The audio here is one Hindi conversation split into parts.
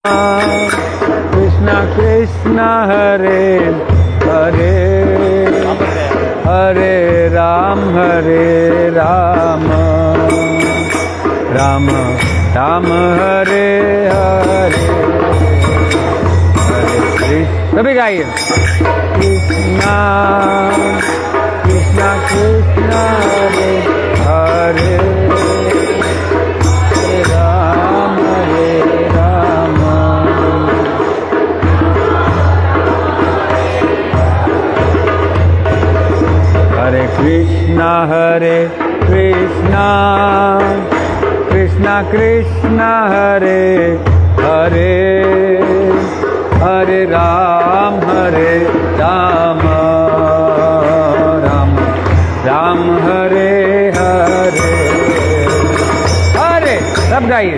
कृष्ण कृष्ण हरे हरे हरे राम राम राम हरे हरे हरे कृष्ण। सभी गाइए। कृष्णा कृष्णा कृष्ण हरे हरे राम हरे कृष्णा कृष्णा कृष्णा हरे हरे हरे राम राम राम हरे हरे हरे। सब गाइए।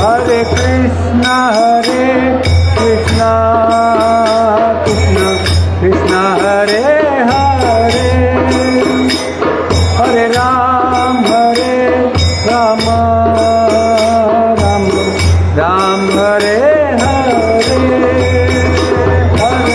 हरे कृष्णा कृष्णा कृष्णा हरे हरे हरे राम राम राम हरे हरे हरे।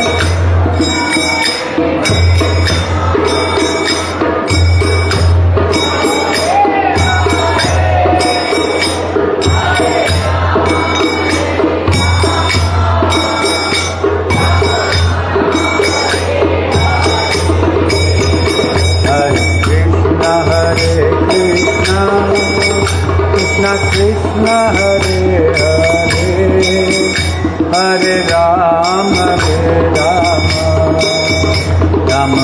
कृष्णा कृष्ण हरे हरे हरे राम राम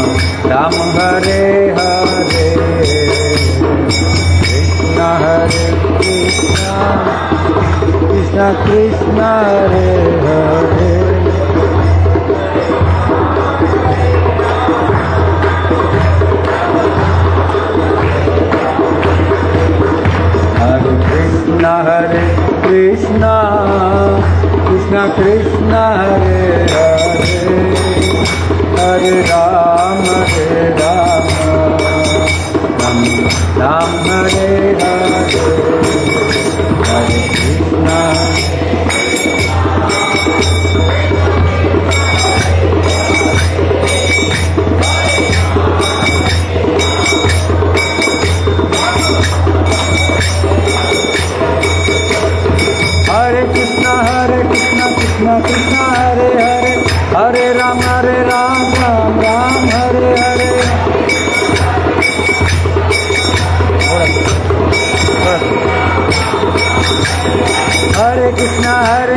राम हरे हरे कृष्ण कृष्ण कृष्ण हरे हरे हरे कृष्णा कृष्णा कृष्ण हरे हरे हरे राम राम राम हरे हरे हरे कृष्णा। हरे कृष्णा कृष्णा कृष्णा हरे हरे हरे राम राम राम हरे हरे। हरे कृष्णा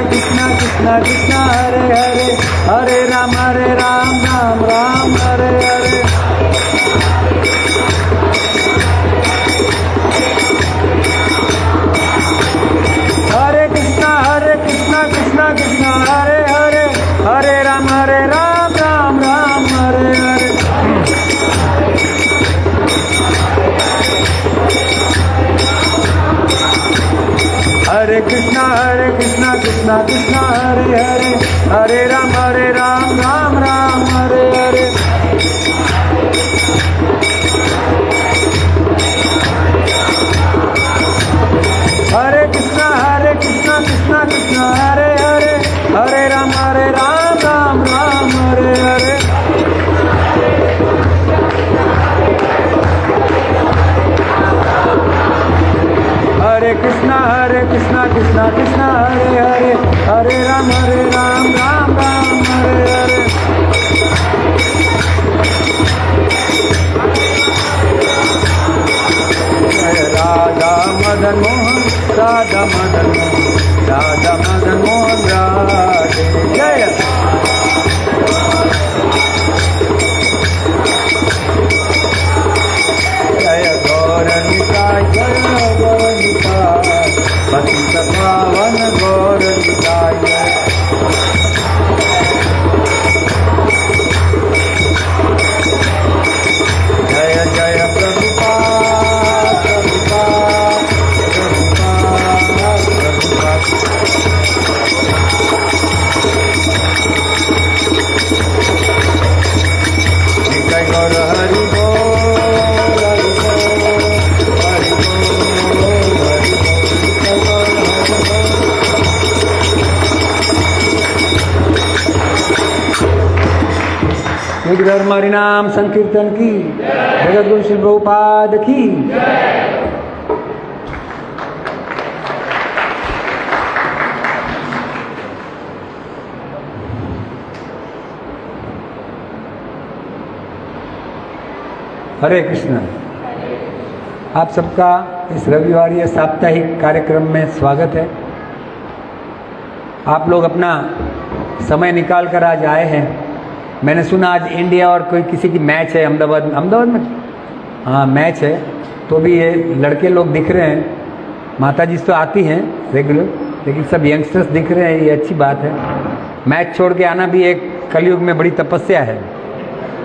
कृष्णा कृष्णा हरे हरे हरे राम राम राम हरे हरे। हरे कृष्णा कृष्णा कृष्णा हरे हरे हरे राम राम राम हरे हरे। हरे कृष्णा कृष्णा कृष्णा हरे हरे हरे राम राम राम हरे हरे। हरे कृष्णा कृष्णा कृष्णा हरे हरे हरे राम राम राम हरे हरे। हरे कृष्णा कृष्णा कृष्णा हरे हरे हरे राम राम राम हरे हरे। राधा मदन मोहन राधा मदन मोहन राधे जय। जय गौरनिताय पतित पावन गौरनिताय। जय जय प्रभुपाद प्रभुपाद प्रभुपाद सिख धर्म हरिनाम संकीर्तन की, जगत गुरु श्री प्रभुपाद की। हरे कृष्ण। आप सबका इस रविवारीय साप्ताहिक कार्यक्रम में स्वागत है। आप लोग अपना समय निकाल कर आज आए हैं। मैंने सुना आज इंडिया और कोई किसी की मैच है अहमदाबाद में। हाँ, मैच है, तो भी ये लड़के लोग दिख रहे हैं। माता जी तो आती हैं रेगुलर, लेकिन सब यंगस्टर्स दिख रहे हैं, ये अच्छी बात है। मैच छोड़ के आना भी एक कलयुग में बड़ी तपस्या है।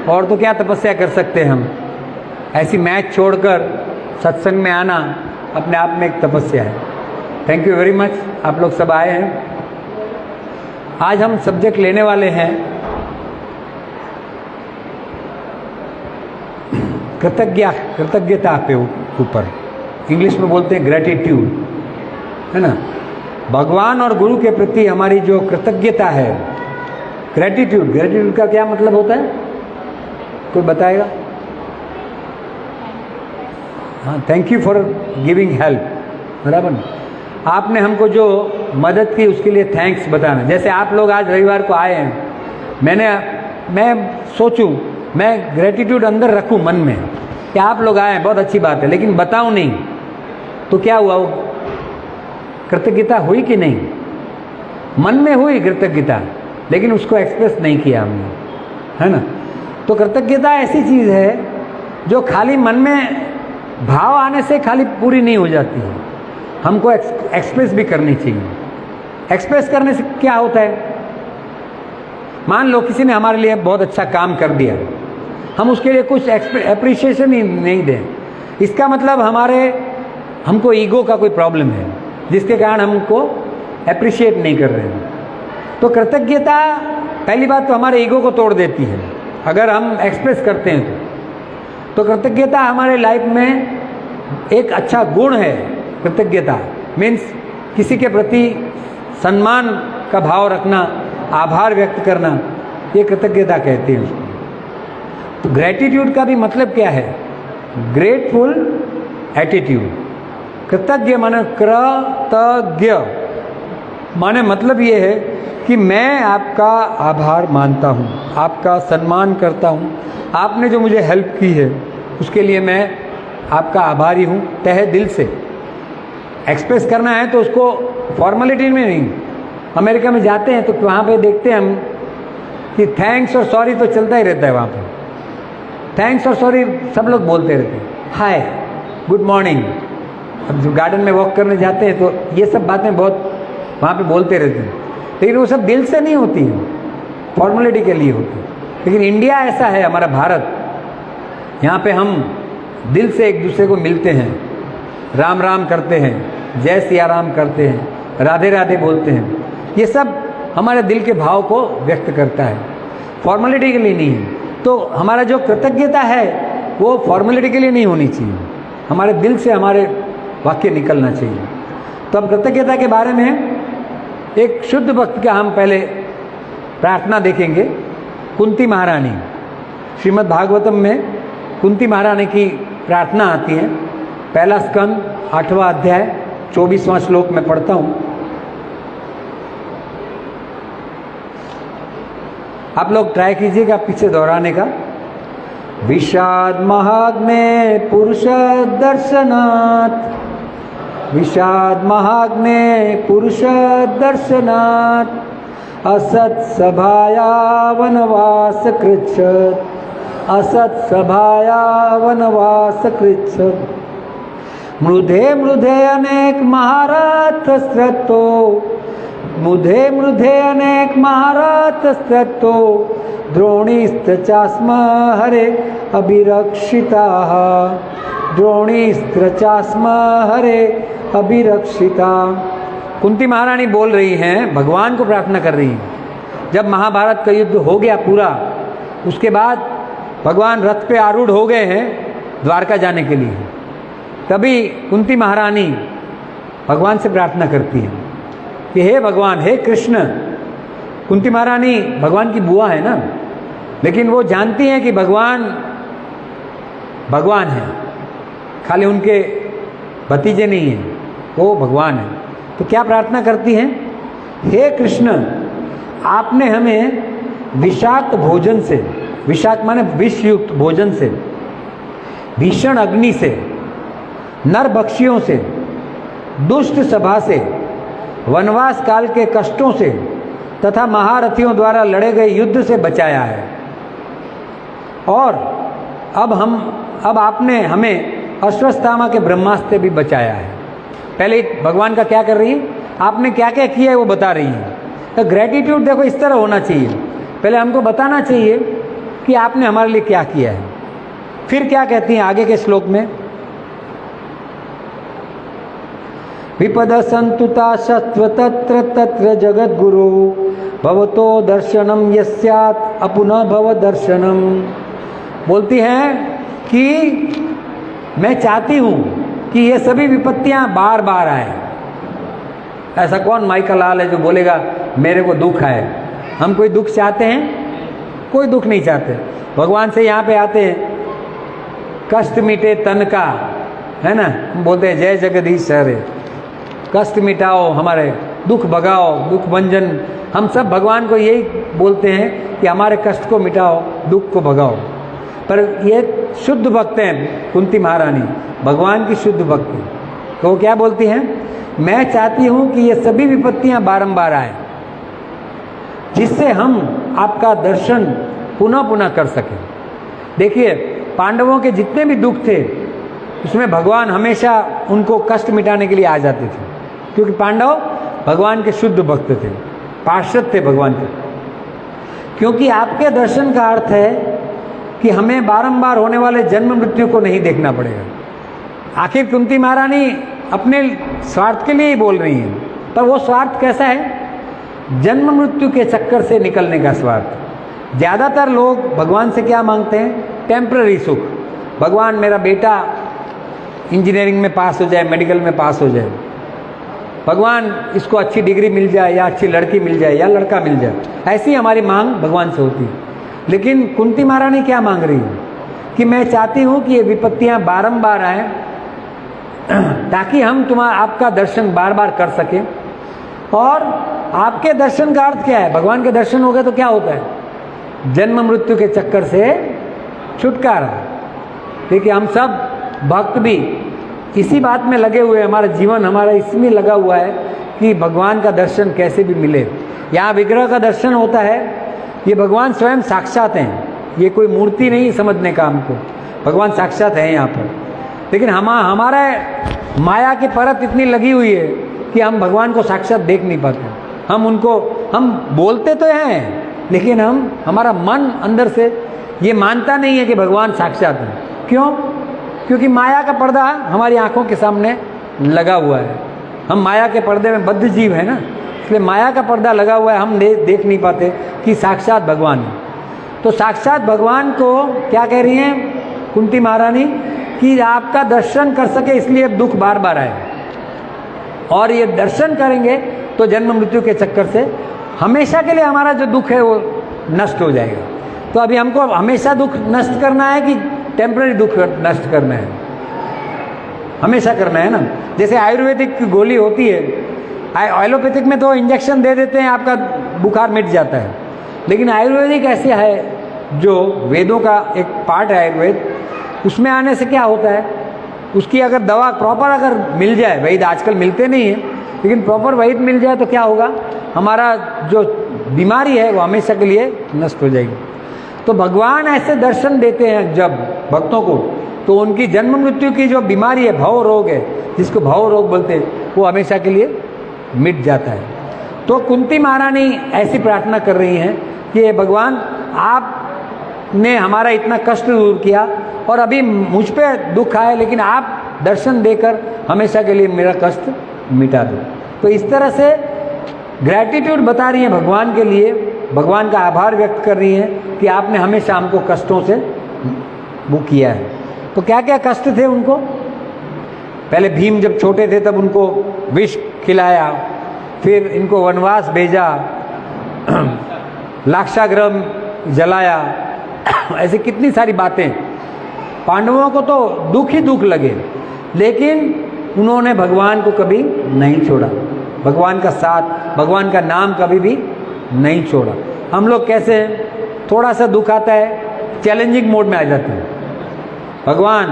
और तो क्या तपस्या कर सकते हैं हम, ऐसी मैच छोड़कर सत्संग में आना अपने आप में एक तपस्या है। थैंक यू वेरी मच, आप लोग सब आए हैं। आज हम सब्जेक्ट लेने वाले हैं कृतज्ञता के ऊपर। इंग्लिश में बोलते हैं ग्रेटिट्यूड, है ना। भगवान और गुरु के प्रति हमारी जो कृतज्ञता है, ग्रेटिट्यूड का क्या मतलब होता है, कोई बताएगा? हाँ, thank you for giving help, बराबर। आपने हमको जो मदद की उसके लिए थैंक्स बताना। जैसे आप लोग आज रविवार को आए हैं, मैं सोचूं, मैं ग्रेटिट्यूड अंदर रखूं मन में कि आप लोग आए हैं, बहुत अच्छी बात है, लेकिन बताऊं नहीं तो क्या हुआ? वो कृतज्ञता हुई कि नहीं? मन में हुई कृतज्ञता, लेकिन उसको एक्सप्रेस नहीं किया हमने, है ना। तो कृतज्ञता ऐसी चीज़ है जो खाली मन में भाव आने से खाली पूरी नहीं हो जाती है, हमको एक्सप्रेस भी करनी चाहिए। एक्सप्रेस करने से क्या होता है? मान लो किसी ने हमारे लिए बहुत अच्छा काम कर दिया, हम उसके लिए कुछ एप्रिशिएशन ही नहीं दें, इसका मतलब हमको ईगो का कोई प्रॉब्लम है, जिसके कारण हमको एप्रिशिएट नहीं कर रहे हैं। तो कृतज्ञता पहली बात तो हमारे ईगो को तोड़ देती है अगर हम एक्सप्रेस करते हैं तो कृतज्ञता हमारे लाइफ में एक अच्छा गुण है। कृतज्ञता मीन्स किसी के प्रति सम्मान का भाव रखना, आभार व्यक्त करना, ये कृतज्ञता कहते हैं उसको। तो ग्रेटिट्यूड का भी मतलब क्या है? Grateful attitude. कृतज्ञ माने कृतज्ञ माने मतलब ये है कि मैं आपका आभार मानता हूँ, आपका सम्मान करता हूँ, आपने जो मुझे हेल्प की है उसके लिए मैं आपका आभारी हूँ तहे दिल से। एक्सप्रेस करना है तो उसको फॉर्मेलिटी में नहीं। अमेरिका में जाते हैं तो वहाँ पे देखते हैं हम कि थैंक्स और सॉरी तो चलता ही रहता है वहाँ पे। थैंक्स और सॉरी सब लोग बोलते रहते हैं, हाय, गुड मॉर्निंग। अब जो गार्डन में वॉक करने जाते हैं तो ये सब बातें बहुत वहाँ पे बोलते रहते हैं, लेकिन वो सब दिल से नहीं होती हैं, फॉर्मेलिटी के लिए होती है। लेकिन इंडिया ऐसा है, हमारा भारत, यहाँ पे हम दिल से एक दूसरे को मिलते हैं, राम राम करते हैं, जय सिया राम करते हैं, राधे राधे बोलते हैं। ये सब हमारे दिल के भाव को व्यक्त करता है, फॉर्मेलिटी के लिए नहीं है। तो हमारा जो कृतज्ञता है वो फॉर्मेलिटी के लिए नहीं होनी चाहिए, हमारे दिल से हमारे वाक्य निकलना चाहिए। तो अब कृतज्ञता के बारे में एक शुद्ध भक्त का हम पहले प्रार्थना देखेंगे। कुंती महारानी, श्रीमद् भागवतम में कुंती महारानी की प्रार्थना आती है। पहला स्कंद 8वां अध्याय 24वां श्लोक में पढ़ता हूँ। आप लोग ट्राई कीजिएगा पीछे दोहराने का। विषाद महाग्ने पुरुष दर्शनात्, विषाद महाग्ने पुरुष दर्शनात्, असत सभाया वनवास कृच्छत्, असत सभाया वनवास कृच्छत्। मृधे मृधे अनेक महारथ स्रतो, मृधे मृधे अनेक महारथ स्रतो, द्रोणीस्त्र हरे अभिरक्षिताः, द्रोणीस्त्र हरे अभिरक्षिता। कुंती महारानी बोल रही हैं, भगवान को प्रार्थना कर रही हैं। जब महाभारत का युद्ध हो गया पूरा, उसके बाद भगवान रथ पे आरूढ़ हो गए हैं द्वारका जाने के लिए, तभी कुंती महारानी भगवान से प्रार्थना करती है कि हे भगवान, हे कृष्ण। कुंती महारानी भगवान की बुआ है ना, लेकिन वो जानती हैं कि भगवान भगवान है, खाली उनके भतीजे नहीं हैं, वो भगवान है। तो क्या प्रार्थना करती हैं? हे कृष्ण, आपने हमें विषाक्त भोजन से, विषाक्त माने विषयुक्त भोजन से, भीषण अग्नि से, नरभक्षियों से, दुष्ट सभा से, वनवास काल के कष्टों से तथा महारथियों द्वारा लड़े गए युद्ध से बचाया है। और अब आपने हमें अश्वत्थामा के ब्रह्मास्त्र भी बचाया है। पहले भगवान का क्या कर रही है? आपने क्या क्या किया है वो बता रही है। तो ग्रेटिट्यूड देखो इस तरह होना चाहिए, पहले हमको बताना चाहिए कि आपने हमारे लिए क्या किया है। फिर क्या कहती हैं आगे के श्लोक में? विपद संतुता सत्व तत्र तत्र जगत गुरु भवतो दर्शनम यस्यात् अपुनः भव दर्शनम। बोलती हैं कि मैं चाहती हूँ कि ये सभी विपत्तियाँ बार बार आए। ऐसा कौन माई का लाल है जो बोलेगा मेरे को दुख आए? हम कोई दुख चाहते हैं? कोई दुख नहीं चाहते। भगवान से यहाँ पे आते हैं, कष्ट मिटे तन का, है ना, हम बोलते हैं जय जगदीश हरे, कष्ट मिटाओ हमारे, दुख भगाओ, दुख भंजन। हम सब भगवान को यही बोलते हैं कि हमारे कष्ट को मिटाओ, दुख को भगाओ। पर ये शुद्ध भक्त हैं कुंती महारानी, भगवान की शुद्ध भक्ति। तो वो क्या बोलती हैं? मैं चाहती हूँ कि ये सभी विपत्तियाँ बारंबार आए, जिससे हम आपका दर्शन पुनः पुनः कर सकें। देखिए, पांडवों के जितने भी दुख थे उसमें भगवान हमेशा उनको कष्ट मिटाने के लिए आ जाते थे, क्योंकि पांडव भगवान के शुद्ध भक्त थे, पार्षद थे भगवान के। क्योंकि आपके दर्शन का अर्थ है कि हमें बारंबार होने वाले जन्म मृत्यु को नहीं देखना पड़ेगा। आखिर कुंती महारानी अपने स्वार्थ के लिए ही बोल रही हैं, पर वो स्वार्थ कैसा है? जन्म मृत्यु के चक्कर से निकलने का स्वार्थ। ज़्यादातर लोग भगवान से क्या मांगते हैं? टेम्पररी सुख। भगवान मेरा बेटा इंजीनियरिंग में पास हो जाए, मेडिकल में पास हो जाए, भगवान इसको अच्छी डिग्री मिल जाए, या अच्छी लड़की मिल जाए, या लड़का मिल जाए, ऐसी हमारी मांग भगवान से होती है। लेकिन कुंती महारानी क्या मांग रही है? कि मैं चाहती हूँ कि ये विपत्तियाँ बारंबार आएँ, ताकि हम आपका दर्शन बार बार कर सकें। और आपके दर्शन का अर्थ क्या है? भगवान के दर्शन हो गए तो क्या होता है? जन्म मृत्यु के चक्कर से छुटकारा। देखिए, हम सब भक्त भी इसी बात में लगे हुए हैं, हमारा जीवन हमारा इसमें लगा हुआ है कि भगवान का दर्शन कैसे भी मिले। यहाँ विग्रह का दर्शन होता है, ये भगवान स्वयं साक्षात हैं, ये कोई मूर्ति नहीं समझने का हमको, भगवान साक्षात है यहाँ पर। लेकिन हमारा माया की परत इतनी लगी हुई है कि हम भगवान को साक्षात देख नहीं पाते। हम बोलते तो हैं, लेकिन हमारा मन अंदर से ये मानता नहीं है कि भगवान साक्षात है। क्यों? क्योंकि माया का पर्दा हमारी आंखों के सामने लगा हुआ है। हम माया के पर्दे में बद्ध जीव है ना, इसलिए माया का पर्दा लगा हुआ है, हम देख नहीं पाते कि साक्षात भगवान है। तो साक्षात भगवान को क्या कह रही हैं कुंती महारानी? कि आपका दर्शन कर सके, इसलिए दुख बार बार आए, और ये दर्शन करेंगे तो जन्म मृत्यु के चक्कर से हमेशा के लिए हमारा जो दुख है वो नष्ट हो जाएगा। तो अभी हमको हमेशा दुख नष्ट करना है कि टेम्पररी दुख नष्ट करना है? हमेशा करना है ना। जैसे आयुर्वेदिक की गोली होती है, एलोपैथिक में तो इंजेक्शन दे देते हैं, आपका बुखार मिट जाता है। लेकिन आयुर्वेदिक ऐसे है, जो वेदों का एक पार्ट है आयुर्वेद, उसमें आने से क्या होता है, उसकी अगर दवा प्रॉपर अगर मिल जाए, वैद्य आजकल मिलते नहीं है, लेकिन प्रॉपर वैद्य मिल जाए तो क्या होगा, हमारा जो बीमारी है वो हमेशा के लिए नष्ट हो जाएगी। तो भगवान ऐसे दर्शन देते हैं जब भक्तों को, तो उनकी जन्म मृत्यु की जो बीमारी है, भव रोग है, जिसको भव रोग बोलते हैं, वो हमेशा के लिए मिट जाता है। तो कुंती महारानी ऐसी प्रार्थना कर रही हैं कि हे भगवान, आपने हमारा इतना कष्ट दूर किया और अभी मुझ पे दुख आए, लेकिन आप दर्शन देकर हमेशा के लिए मेरा कष्ट मिटा दो। तो इस तरह से ग्रैटिट्यूड बता रही हैं भगवान के लिए, भगवान का आभार व्यक्त कर रही हैं कि आपने हमेशा हमको कष्टों से वो किया है। तो क्या क्या कष्ट थे उनको? पहले भीम जब छोटे थे तब उनको विष खिलाया, फिर इनको वनवास भेजा, लाक्षागृह जलाया, ऐसी कितनी सारी बातें। पांडवों को तो दुख ही दुख लगे, लेकिन उन्होंने भगवान को कभी नहीं छोड़ा, भगवान का साथ, भगवान का नाम कभी भी नहीं छोड़ा। हम लोग कैसे हैं, थोड़ा सा दुख आता है चैलेंजिंग मोड में आ जाते हैं। भगवान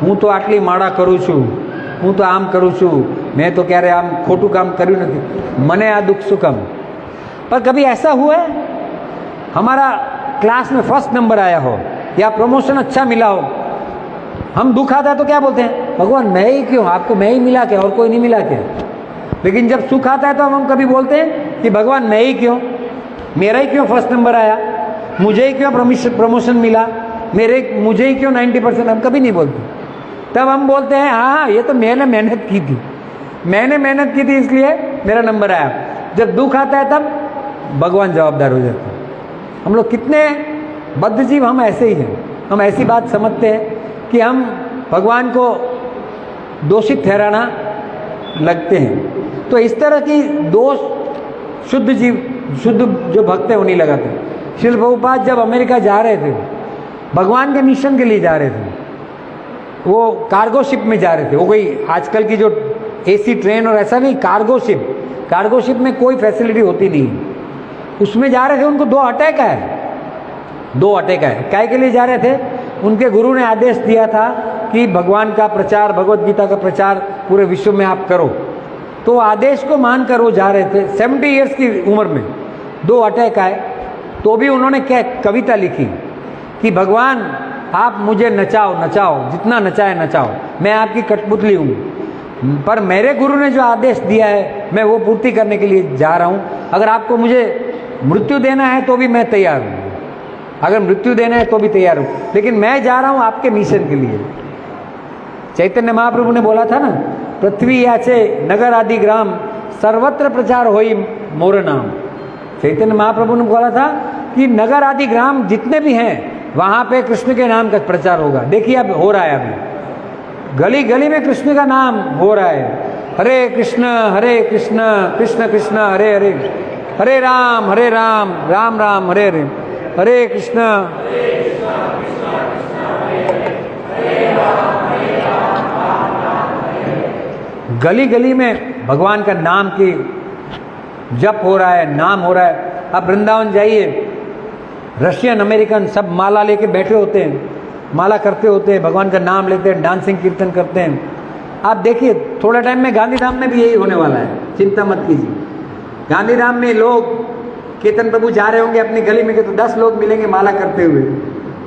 हूँ तो आटली माड़ा करूँ छूँ, हूँ तो आम करूँ छूँ, मैं तो कह रहे आम खोटू काम કર્યું નથી, મને આ दुख सुखम। पर कभी ऐसा हुआ है हमारा क्लास में फर्स्ट नंबर आया हो या प्रमोशन अच्छा मिला हो, हम दुख आता है तो क्या बोलते हैं, भगवान मैं ही क्यों, आपको मैं ही मिला क्या और कोई नहीं मिला क्या। लेकिन जब सुख आता है तो हम कभी बोलते हैं कि भगवान मैं ही क्यों, मेरा ही क्यों फर्स्ट नंबर आया, मुझे ही क्यों प्रमोशन मिला, मुझे ही क्यों 90%, हम कभी नहीं बोलते। तब हम बोलते हैं हाँ ये तो मैंने मेहनत की थी, मैंने मेहनत की थी इसलिए मेरा नंबर आया। जब दुख आता है तब भगवान जवाबदार हो जाते हैं। हम लोग कितने बद्ध जीव, हम ऐसे ही हैं। हम ऐसी बात समझते हैं कि हम भगवान को दोषित ठहराना लगते हैं। तो इस तरह की दोष शुद्ध जीव, शुद्ध जो भक्त है वो नहीं लगाते। श्रील प्रभुपाद जब अमेरिका जा रहे थे, भगवान के मिशन के लिए जा रहे थे, वो कार्गो शिप में जा रहे थे। वो कोई आजकल की जो एसी ट्रेन और ऐसा नहीं, कार्गो शिप में कोई फैसिलिटी होती नहीं, उसमें जा रहे थे। उनको 2 अटैक आए। काय के लिए जा रहे थे, उनके गुरु ने आदेश दिया था कि भगवान का प्रचार, भगवत गीता का प्रचार पूरे विश्व में आप करो। तो आदेश को मानकर वो जा रहे थे। 70 ईयर्स की उम्र में 2 अटैक आए, तो भी उन्होंने क्या कविता लिखी कि भगवान आप मुझे नचाओ, जितना नचाए नचाओ, मैं आपकी कठपुतली हूँ, पर मेरे गुरु ने जो आदेश दिया है मैं वो पूर्ति करने के लिए जा रहा हूँ। अगर आपको मुझे मृत्यु देना है तो भी मैं तैयार हूँ, अगर मृत्यु देना है तो भी तैयार हूँ, लेकिन मैं जा रहा हूँ आपके मिशन के लिए। चैतन्य महाप्रभु ने बोला था ना, पृथ्वी याचे नगर आदि ग्राम सर्वत्र प्रचार होई मोर नाम। चैतन्य महाप्रभु ने बोला था कि नगर आदि ग्राम जितने भी हैं वहाँ पे कृष्ण के नाम का प्रचार होगा। देखिए अब हो रहा है, अभी गली गली में कृष्ण का नाम हो रहा है। हरे कृष्ण कृष्ण कृष्ण हरे हरे, हरे राम राम राम हरे हरे, हरे कृष्ण। गली गली में भगवान का नाम की जप हो रहा है, नाम हो रहा है। आप वृंदावन जाइए, रशियन अमेरिकन सब माला लेके बैठे होते हैं, माला करते होते हैं, भगवान का नाम लेते हैं, डांसिंग कीर्तन करते हैं। आप देखिए थोड़ा टाइम में गांधीधाम में भी यही होने वाला है, चिंता मत कीजिए। गांधीधाम में लोग कीर्तन प्रभु जा रहे होंगे अपनी गली में, के तो 10 लोग मिलेंगे माला करते हुए,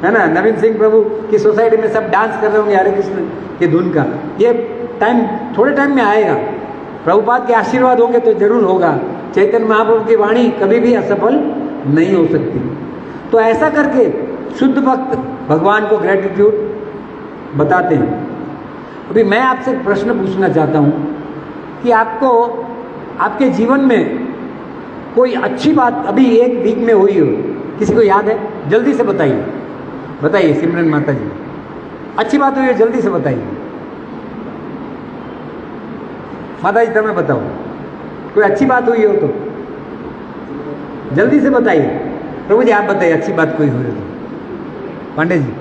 है ना। नवीन सिंह प्रभु की सोसाइटी में सब डांस कर रहे होंगे हरे कृष्ण की धुन का। ये टाइम थोड़े टाइम में आएगा, प्रभुपाद के आशीर्वाद होंगे तो जरूर होगा। चैतन्य महाप्रभु की वाणी कभी भी असफल नहीं हो सकती। तो ऐसा करके शुद्ध भक्त भगवान को ग्रेटिट्यूड बताते हैं। अभी मैं आपसे एक प्रश्न पूछना चाहता हूँ कि आपको आपके जीवन में कोई अच्छी बात अभी एक वीक में हुई हो, किसी को याद है? जल्दी से बताइए, बताइए सिमरन माता जी, अच्छी बात हुई है, जल्दी से बताइए। माता जी तुम्हें बताओ, कोई अच्छी बात हुई हो तो जल्दी से बताइए। प्रभु जी आप बताइए, अच्छी बात कोई हो रही तो। पांडे जी,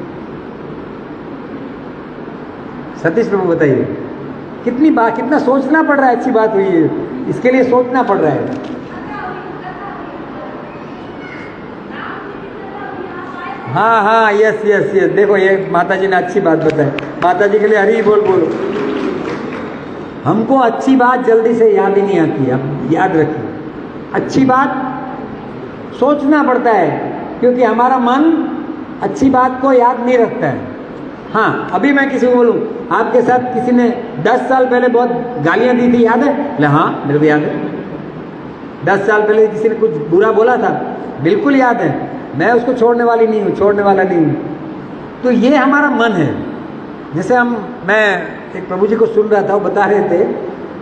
सतीश प्रभु बताइए, कितना सोचना पड़ रहा है, अच्छी बात हुई है इसके लिए सोचना पड़ रहा है। हाँ यस, देखो ये माता जी ने अच्छी बात बताई। माता जी के लिए हरी बोल बोलो। हमको अच्छी बात जल्दी से याद ही नहीं आती, अब याद रखिए, अच्छी बात सोचना पड़ता है, क्योंकि हमारा मन अच्छी बात को याद नहीं रखता है। हाँ, अभी मैं किसी को बोलूँ आपके साथ किसी ने 10 साल पहले बहुत गालियाँ दी थी, याद है? बोले हाँ मेरे को याद है। 10 साल पहले किसी ने कुछ बुरा बोला था, बिल्कुल याद है, मैं उसको छोड़ने वाला नहीं हूँ। तो ये हमारा मन है। जैसे मैं एक प्रभु जी को सुन रहा था, वो बता रहे थे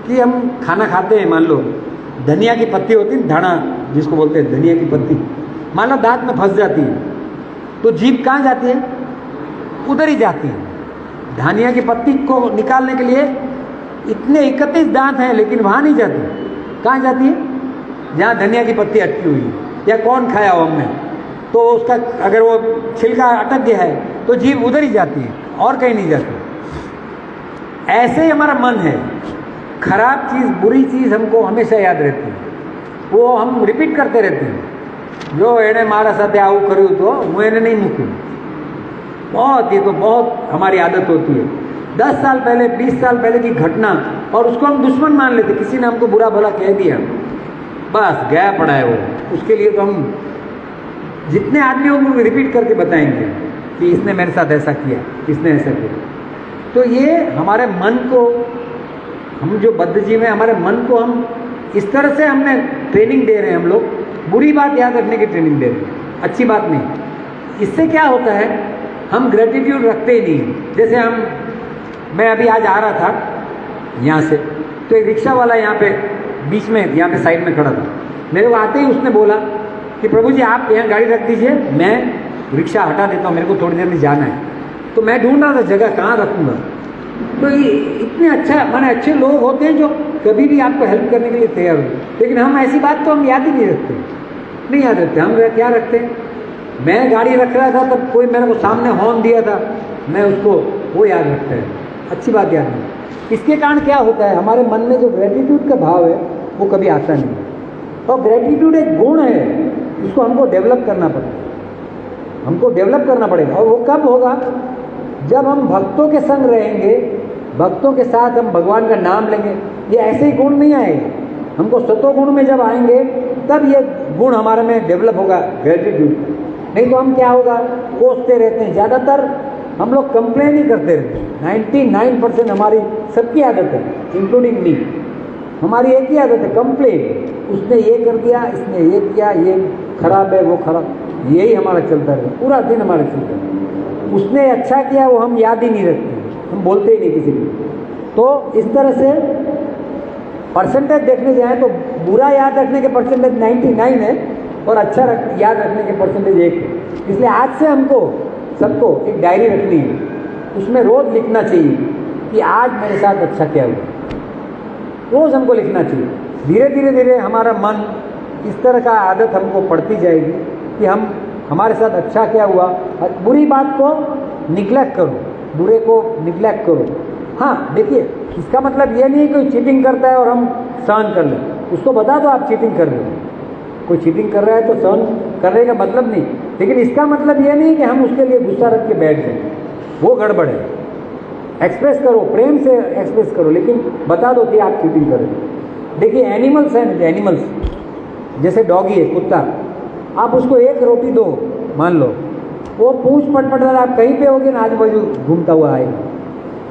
कि हम खाना खाते हैं, मान लो धनिया की पत्ती होती है, धाना जिसको बोलते हैं, धनिया की पत्ती मान लो दांत में फंस जाती है, तो जीभ कहाँ जाती है? उधर ही जाती है। धनिया की पत्ती को निकालने के लिए इतने 31 दांत हैं, लेकिन वहाँ नहीं जाती। कहाँ जाती है? जहाँ धनिया की पत्ती अटकी हुई है, या कौन खाया हो हमने, तो उसका अगर वो छिलका अटक गया है तो जीभ उधर ही जाती है और कहीं नहीं जाती। ऐसे ही हमारा मन है, खराब चीज़, बुरी चीज़ हमको हमेशा याद रहती है, वो हम रिपीट करते रहते हैं। जो एने मारा साथे आऊ कर्યું तो હું એને नहीं મૂક્યું। बहुत, ये तो बहुत हमारी आदत होती है। 10 साल पहले, 20 साल पहले की घटना और उसको हम दुश्मन मान लेते, किसी ने हमको बुरा भला कह दिया, बस गया पड़ा है वो, उसके लिए तो हम जितने आदमी होंगे रिपीट करके बताएंगे कि इसने मेरे साथ ऐसा किया, इसने ऐसा किया। तो ये हमारे मन को, हम जो बद्धजीव हैं, हमारे मन को हम इस तरह से हमने ट्रेनिंग दे रहे हैं। हम लोग बुरी बात याद रखने की ट्रेनिंग दे रहे हैं, अच्छी बात नहीं। इससे क्या होता है, हम ग्रेटिट्यूड रखते ही नहीं। जैसे मैं अभी आज आ रहा था यहाँ से, तो एक रिक्शा वाला यहाँ पे बीच में, यहाँ पे साइड में खड़ा था। मेरे को आते ही उसने बोला कि प्रभु जी आप यहाँ गाड़ी रख दीजिए, मैं रिक्शा हटा देता हूँ, मेरे को थोड़ी देर में जाना है। तो मैं ढूंढ रहा था जगह कहाँ रखूँगा। तो ये इतने माने अच्छे लोग होते हैं जो कभी भी आपको हेल्प करने के लिए तैयार हो, लेकिन हम ऐसी बात तो हम याद ही नहीं रखते, नहीं याद रखते। हम क्या रखते हैं, मैं गाड़ी रख रहा था तब कोई मेरे को सामने हॉर्न दिया था, मैं उसको वो याद रखता है, अच्छी बात याद नहीं। इसके कारण क्या होता है, हमारे मन में जो ग्रेटिट्यूड का भाव है वो कभी आता नहीं है। और ग्रेटिट्यूड एक गुण है, इसको हमको डेवलप करना पड़ेगा, हमको डेवलप करना पड़ेगा। और वो कब होगा, जब हम भक्तों के संग रहेंगे, भक्तों के साथ हम भगवान का नाम लेंगे। ये ऐसे ही गुण नहीं आएगा, हमको सतोगुण में जब आएंगे तब ये गुण हमारे में डेवलप होगा, ग्रेटिट्यूड। नहीं तो हम क्या होगा, कोसते रहते हैं। ज़्यादातर हम लोग कंप्लेन ही करते रहते हैं। 99% हमारी सबकी आदत है, इंक्लूडिंग मी। हमारी एक ही आदत है, कंप्लेन। उसने ये कर दिया, इसने ये किया, ये खराब है, वो खराब, यही हमारा चलता रहता, पूरा दिन हमारा चलता है। उसने अच्छा किया वो हम याद ही नहीं रखते, हम बोलते ही नहीं किसी को। तो इस तरह से परसेंटेज देखने जाए तो बुरा याद रखने के परसेंटेज 99 है और अच्छा याद रखने के परसेंटेज 1 है। इसलिए आज से हमको सबको एक डायरी रखनी है, उसमें रोज़ लिखना चाहिए कि आज मेरे साथ अच्छा क्या हुआ, रोज़ हमको लिखना चाहिए। धीरे धीरे धीरे हमारा मन इस तरह का आदत हमको पड़ती जाएगी कि हमारे साथ अच्छा क्या हुआ। बुरी बात को निग्लेक्ट करो, बुरे को निग्लेक्ट करो। हाँ देखिए, इसका मतलब ये नहीं कोई चीटिंग करता है और हम सहन कर लें, उसको बता दो आप चीटिंग कर रहे हो। कोई चीटिंग कर रहा है तो सहन करने का मतलब नहीं, लेकिन इसका मतलब ये नहीं कि हम उसके लिए गुस्सा रख के बैठ जाए, वो गड़बड़ है। एक्सप्रेस करो, प्रेम से एक्सप्रेस करो, लेकिन बता दो कि आप चीटिंग कर रहे हो। देखिए एनिमल्स हैं, एनिमल्स जैसे डॉगी है, कुत्ता, आप उसको एक रोटी दो, मान लो वो पूंछ पटपट आप कहीं पे होगे ना, आजू बाजू घूमता हुआ आएगा।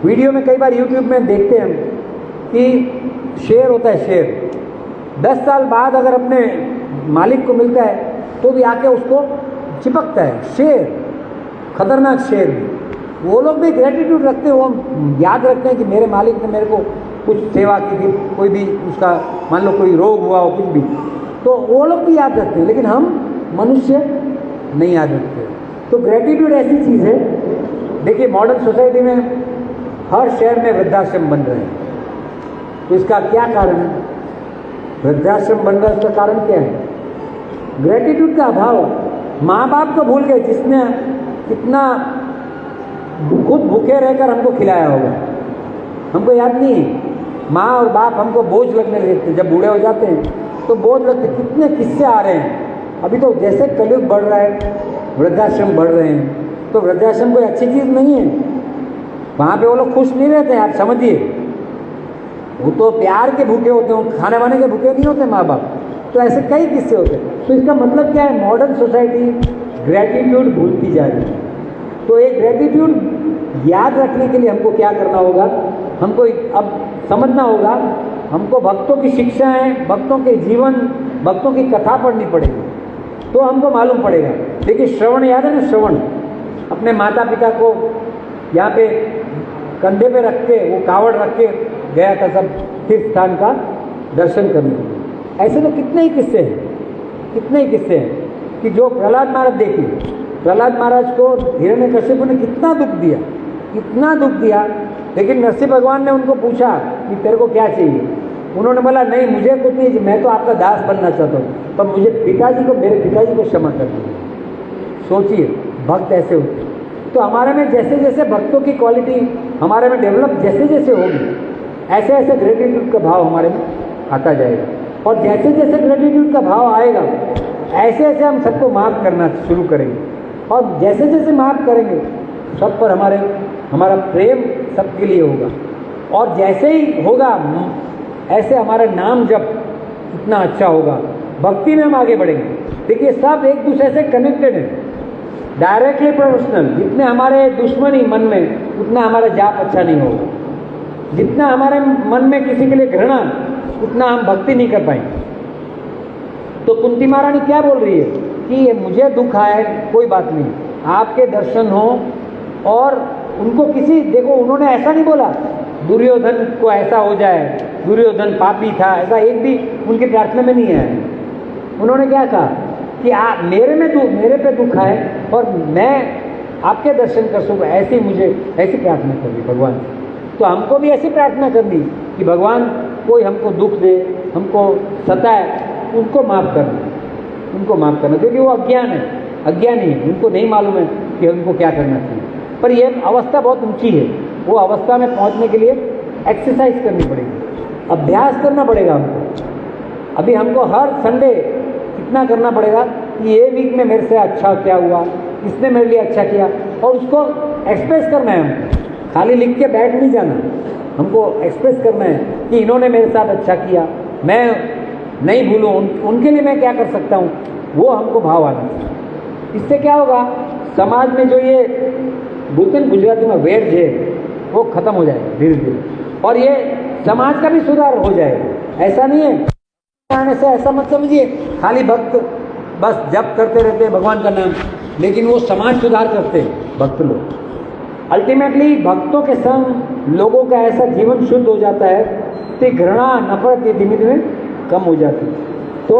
वीडियो में कई बार यूट्यूब में देखते हैं कि शेर होता है, शेर 10 साल बाद अगर अपने मालिक को मिलता है तो भी आके उसको चिपकता है। शेर, खतरनाक शेर भी। वो लोग भी ग्रेटिट्यूड रखते हैं, वो याद रखते हैं कि मेरे मालिक ने मेरे को कुछ सेवा की थी, कोई भी उसका मान लो कोई रोग हुआ हो कुछ भी, तो वो लोग भी याद रखते हैं, लेकिन हम मनुष्य नहीं याद रखते। तो ग्रेटिट्यूड ऐसी चीज़ है। देखिए मॉडर्न सोसाइटी में हर शहर में वृद्धाश्रम बन रहे हैं, तो इसका क्या कारण है? वृद्धाश्रम बन रहा है, इसका कारण क्या है? ग्रेटिट्यूड का अभाव। माँ बाप को भूल गए जिसने कितना खुद भूखे रहकर हमको खिलाया होगा, हमको याद नहीं है। माँ और बाप हमको बोझ लगने लगते, जब बूढ़े हो जाते हैं तो बोझ लगते। कितने किस्से आ रहे हैं अभी तो, जैसे कलयुग बढ़ रहा है वृद्धाश्रम बढ़ रहे हैं। तो वृद्धाश्रम कोई अच्छी चीज़ नहीं है, वहाँ पे वो लोग खुश नहीं रहते, आप समझिए। वो तो प्यार के भूखे होते हैं, खाने वाने के भूखे नहीं होते माँ बाप। तो ऐसे कई किस्से होते हैं। तो इसका मतलब क्या है? मॉडर्न सोसाइटी ग्रेटिट्यूड भूलती जा रही है। तो एक ग्रेटिट्यूड याद रखने के लिए हमको क्या करना होगा? हमको अब समझना होगा, हमको भक्तों की शिक्षाएं, भक्तों के जीवन, भक्तों की कथा पढ़नी पड़ेगी, तो हमको मालूम पड़ेगा। देखिए श्रवण याद है ना, श्रवण अपने माता पिता को यहाँ पे कंधे पे रख के, वो कावड़ रख के गया था सब तीर्थ स्थान का दर्शन करने के लिए। ऐसे तो कितने ही किस्से हैं, कितने ही किस्से हैं कि जो प्रहलाद महाराज, देखिए प्रहलाद महाराज को हिरण्यकश्यप ने कितना दुख दिया, कितना दुख दिया, लेकिन नरसिंह भगवान ने उनको पूछा कि तेरे को क्या चाहिए? उन्होंने बोला नहीं मुझे कुछ नहीं, मैं तो आपका दास बनना चाहता हूँ, पर मुझे पिताजी को, मेरे पिताजी को क्षमा कर दीजिए। सोचिए भक्त ऐसे होते हैं। तो हमारे में जैसे जैसे भक्तों की क्वालिटी हमारे में डेवलप जैसे जैसे होगी, ऐसे ऐसे ग्रेटिट्यूड का भाव हमारे में आता जाएगा। और जैसे जैसे ग्रेटिट्यूड का भाव आएगा, ऐसे ऐसे हम सबको माफ़ करना शुरू करेंगे। और जैसे जैसे माफ़ करेंगे, सब पर हमारा प्रेम सबके लिए होगा। और जैसे ही होगा, ऐसे हमारा नाम जब इतना अच्छा होगा, भक्ति में हम आगे बढ़ेंगे। देखिए, सब एक दूसरे से कनेक्टेड है, डायरेक्टली प्रोफेशनल। जितने हमारे दुश्मनी मन में, उतना हमारा जाप अच्छा नहीं होगा। जितना हमारे मन में किसी के लिए घृणा, उतना हम भक्ति नहीं कर पाएंगे। तो कुंती महारानी क्या बोल रही है कि ये मुझे दुख आए, कोई बात नहीं, आपके दर्शन हो। और उनको देखो, उन्होंने ऐसा नहीं बोला दुर्योधन को ऐसा हो जाए, दुर्योधन पापी था, ऐसा एक भी उनकी प्रार्थना में नहीं है। उन्होंने क्या कहा कि मेरे पे दुख आए और मैं आपके दर्शन कर सकूँ, ऐसी प्रार्थना करनी भगवान। तो हमको भी ऐसी प्रार्थना करनी कि भगवान कोई हमको दुख दे, हमको सताए, उनको माफ़ करना, क्योंकि वो अज्ञानी है, उनको नहीं मालूम है कि उनको क्या करना चाहिए। पर यह अवस्था बहुत ऊंची है। वो अवस्था में पहुंचने के लिए एक्सरसाइज करनी पड़ेगी, अभ्यास करना पड़ेगा हमको। अभी हमको हर संडे इतना करना पड़ेगा कि ये वीक में मेरे से अच्छा क्या हुआ, इसने मेरे लिए अच्छा किया, और उसको एक्सप्रेस करना है। हमको खाली लिख के बैठ नहीं जाना, हमको एक्सप्रेस करना है कि इन्होंने मेरे साथ अच्छा किया, मैं नहीं भूलूँ, उनके लिए मैं क्या कर सकता हूँ, वो हमको भाव आना चाहिए। इससे क्या होगा, समाज में जो ये बोलते गुजराती में वेर है, वो खत्म हो जाएगा धीरे धीरे, और ये समाज का भी सुधार हो जाएगा। ऐसा नहीं है आने से, ऐसा मत समझिए खाली भक्त बस जप करते रहते हैं भगवान का नाम, लेकिन वो समाज सुधार करते हैं भक्त लोग। अल्टीमेटली भक्तों के संग लोगों का ऐसा जीवन शुद्ध हो जाता है कि घृणा, नफरत ये धीमे धीमे कम हो जाती है। तो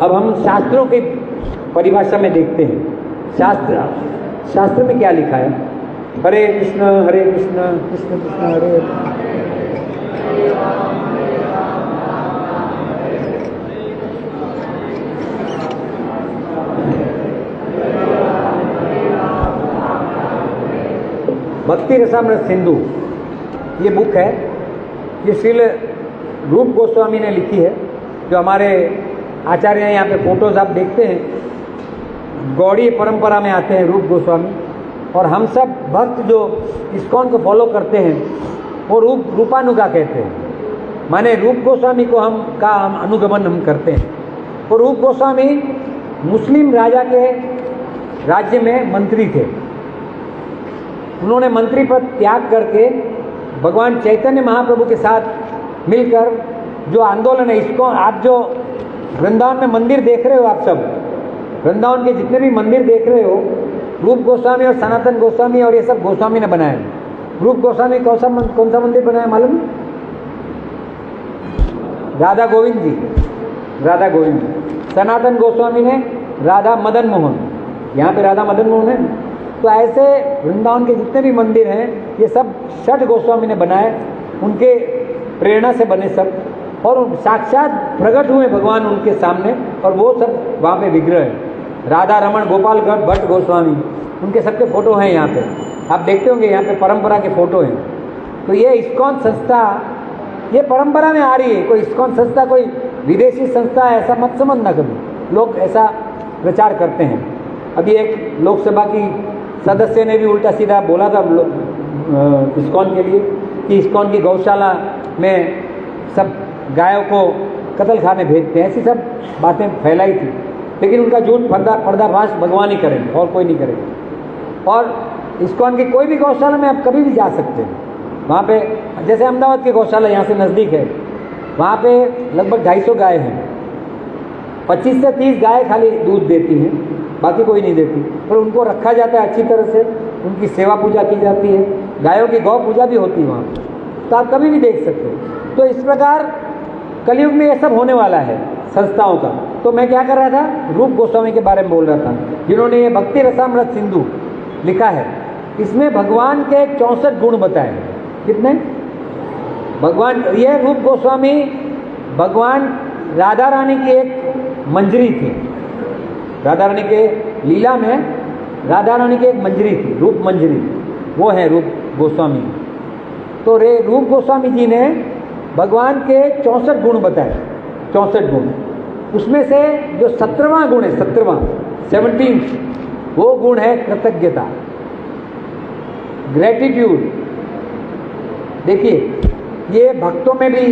अब हम शास्त्रों की परिभाषा में देखते हैं, शास्त्र में क्या लिखा है। हरे कृष्ण कृष्ण कृष्ण हरे। भक्ति रसामृत सिंधु ये बुक है, ये श्रील रूप गोस्वामी ने लिखी है, जो हमारे आचार्य हैं। यहाँ पे फोटोज आप देखते हैं, गौड़ीय परंपरा में आते हैं रूप गोस्वामी। और हम सब भक्त जो इस्कॉन को फॉलो करते हैं, वो रूपानुगा कहते हैं, माने रूप गोस्वामी को हम अनुगमन हम करते हैं। और रूप गोस्वामी मुस्लिम राजा के राज्य में मंत्री थे। उन्होंने मंत्री पद त्याग करके भगवान चैतन्य महाप्रभु के साथ मिलकर जो आंदोलन है, इसको आप जो वृंदावन में मंदिर देख रहे हो, आप सब वृंदावन के जितने भी मंदिर देख रहे हो, रूप गोस्वामी और सनातन गोस्वामी और ये सब गोस्वामी ने बनाया। रूप गोस्वामी कौन सा मंदिर बनाया मालूम? राधा गोविंद जी। सनातन गोस्वामी ने राधा मदन मोहन, यहाँ पे राधा मदन मोहन है। तो ऐसे वृंदावन के जितने भी मंदिर हैं, ये सब षठ गोस्वामी ने बनाए, उनके प्रेरणा से बने सब, और साक्षात प्रकट हुए भगवान उनके सामने, और वो सब वहाँ पे विग्रह है। राधा रमन गोपाल भट्ट गोस्वामी, उनके सबके फोटो हैं यहाँ पे, आप देखते होंगे यहाँ पे परंपरा के फोटो हैं। तो ये इस्कॉन संस्था ये परंपरा में आ रही है। कोई इस्कॉन संस्था कोई विदेशी संस्था है, ऐसा मत समझना कभी। लोग ऐसा प्रचार करते हैं। अभी एक लोकसभा की सदस्य ने भी उल्टा सीधा बोला था इस्कॉन के लिए कि इस्कॉन की गौशाला में सब गायों को कत्ल खाने भेजते हैं, ऐसी सब बातें फैलाई थी। लेकिन उनका झूठ पर्दाफाश भगवान ही करेंगे और कोई नहीं करेगा। और इस्कॉन की कोई भी गौशाला में आप कभी भी जा सकते हैं। वहाँ पे जैसे अहमदाबाद की गौशाला यहाँ से नज़दीक है, वहाँ पे लगभग 250 गाय हैं। 25 से 30 गाय खाली दूध देती हैं, बाकी कोई नहीं देती। पर उनको रखा जाता है अच्छी तरह से, उनकी सेवा पूजा की जाती है, गायों की गौ पूजा भी होती है वहाँ, तो आप कभी भी देख सकते हो। तो इस प्रकार कलयुग में ये सब होने वाला है संस्थाओं का। तो मैं क्या कर रहा था, रूप गोस्वामी के बारे में बोल रहा था, जिन्होंने ये भक्ति रसामृत सिंधु लिखा है। इसमें भगवान के 64 गुण बताए। कितने? भगवान, ये रूप गोस्वामी भगवान राधा रानी की एक मंजरी थी। राधा रानी के लीला में राधा रानी की एक मंजरी थी, रूप मंजरी, वो है रूप गोस्वामी। तो रूप गोस्वामी जी ने भगवान के 64 गुण बताए, 64 गुण। उसमें से जो 17वां गुण है, 17, वो गुण है कृतज्ञता, ग्रेटिट्यूड। देखिए, ये भक्तों में भी,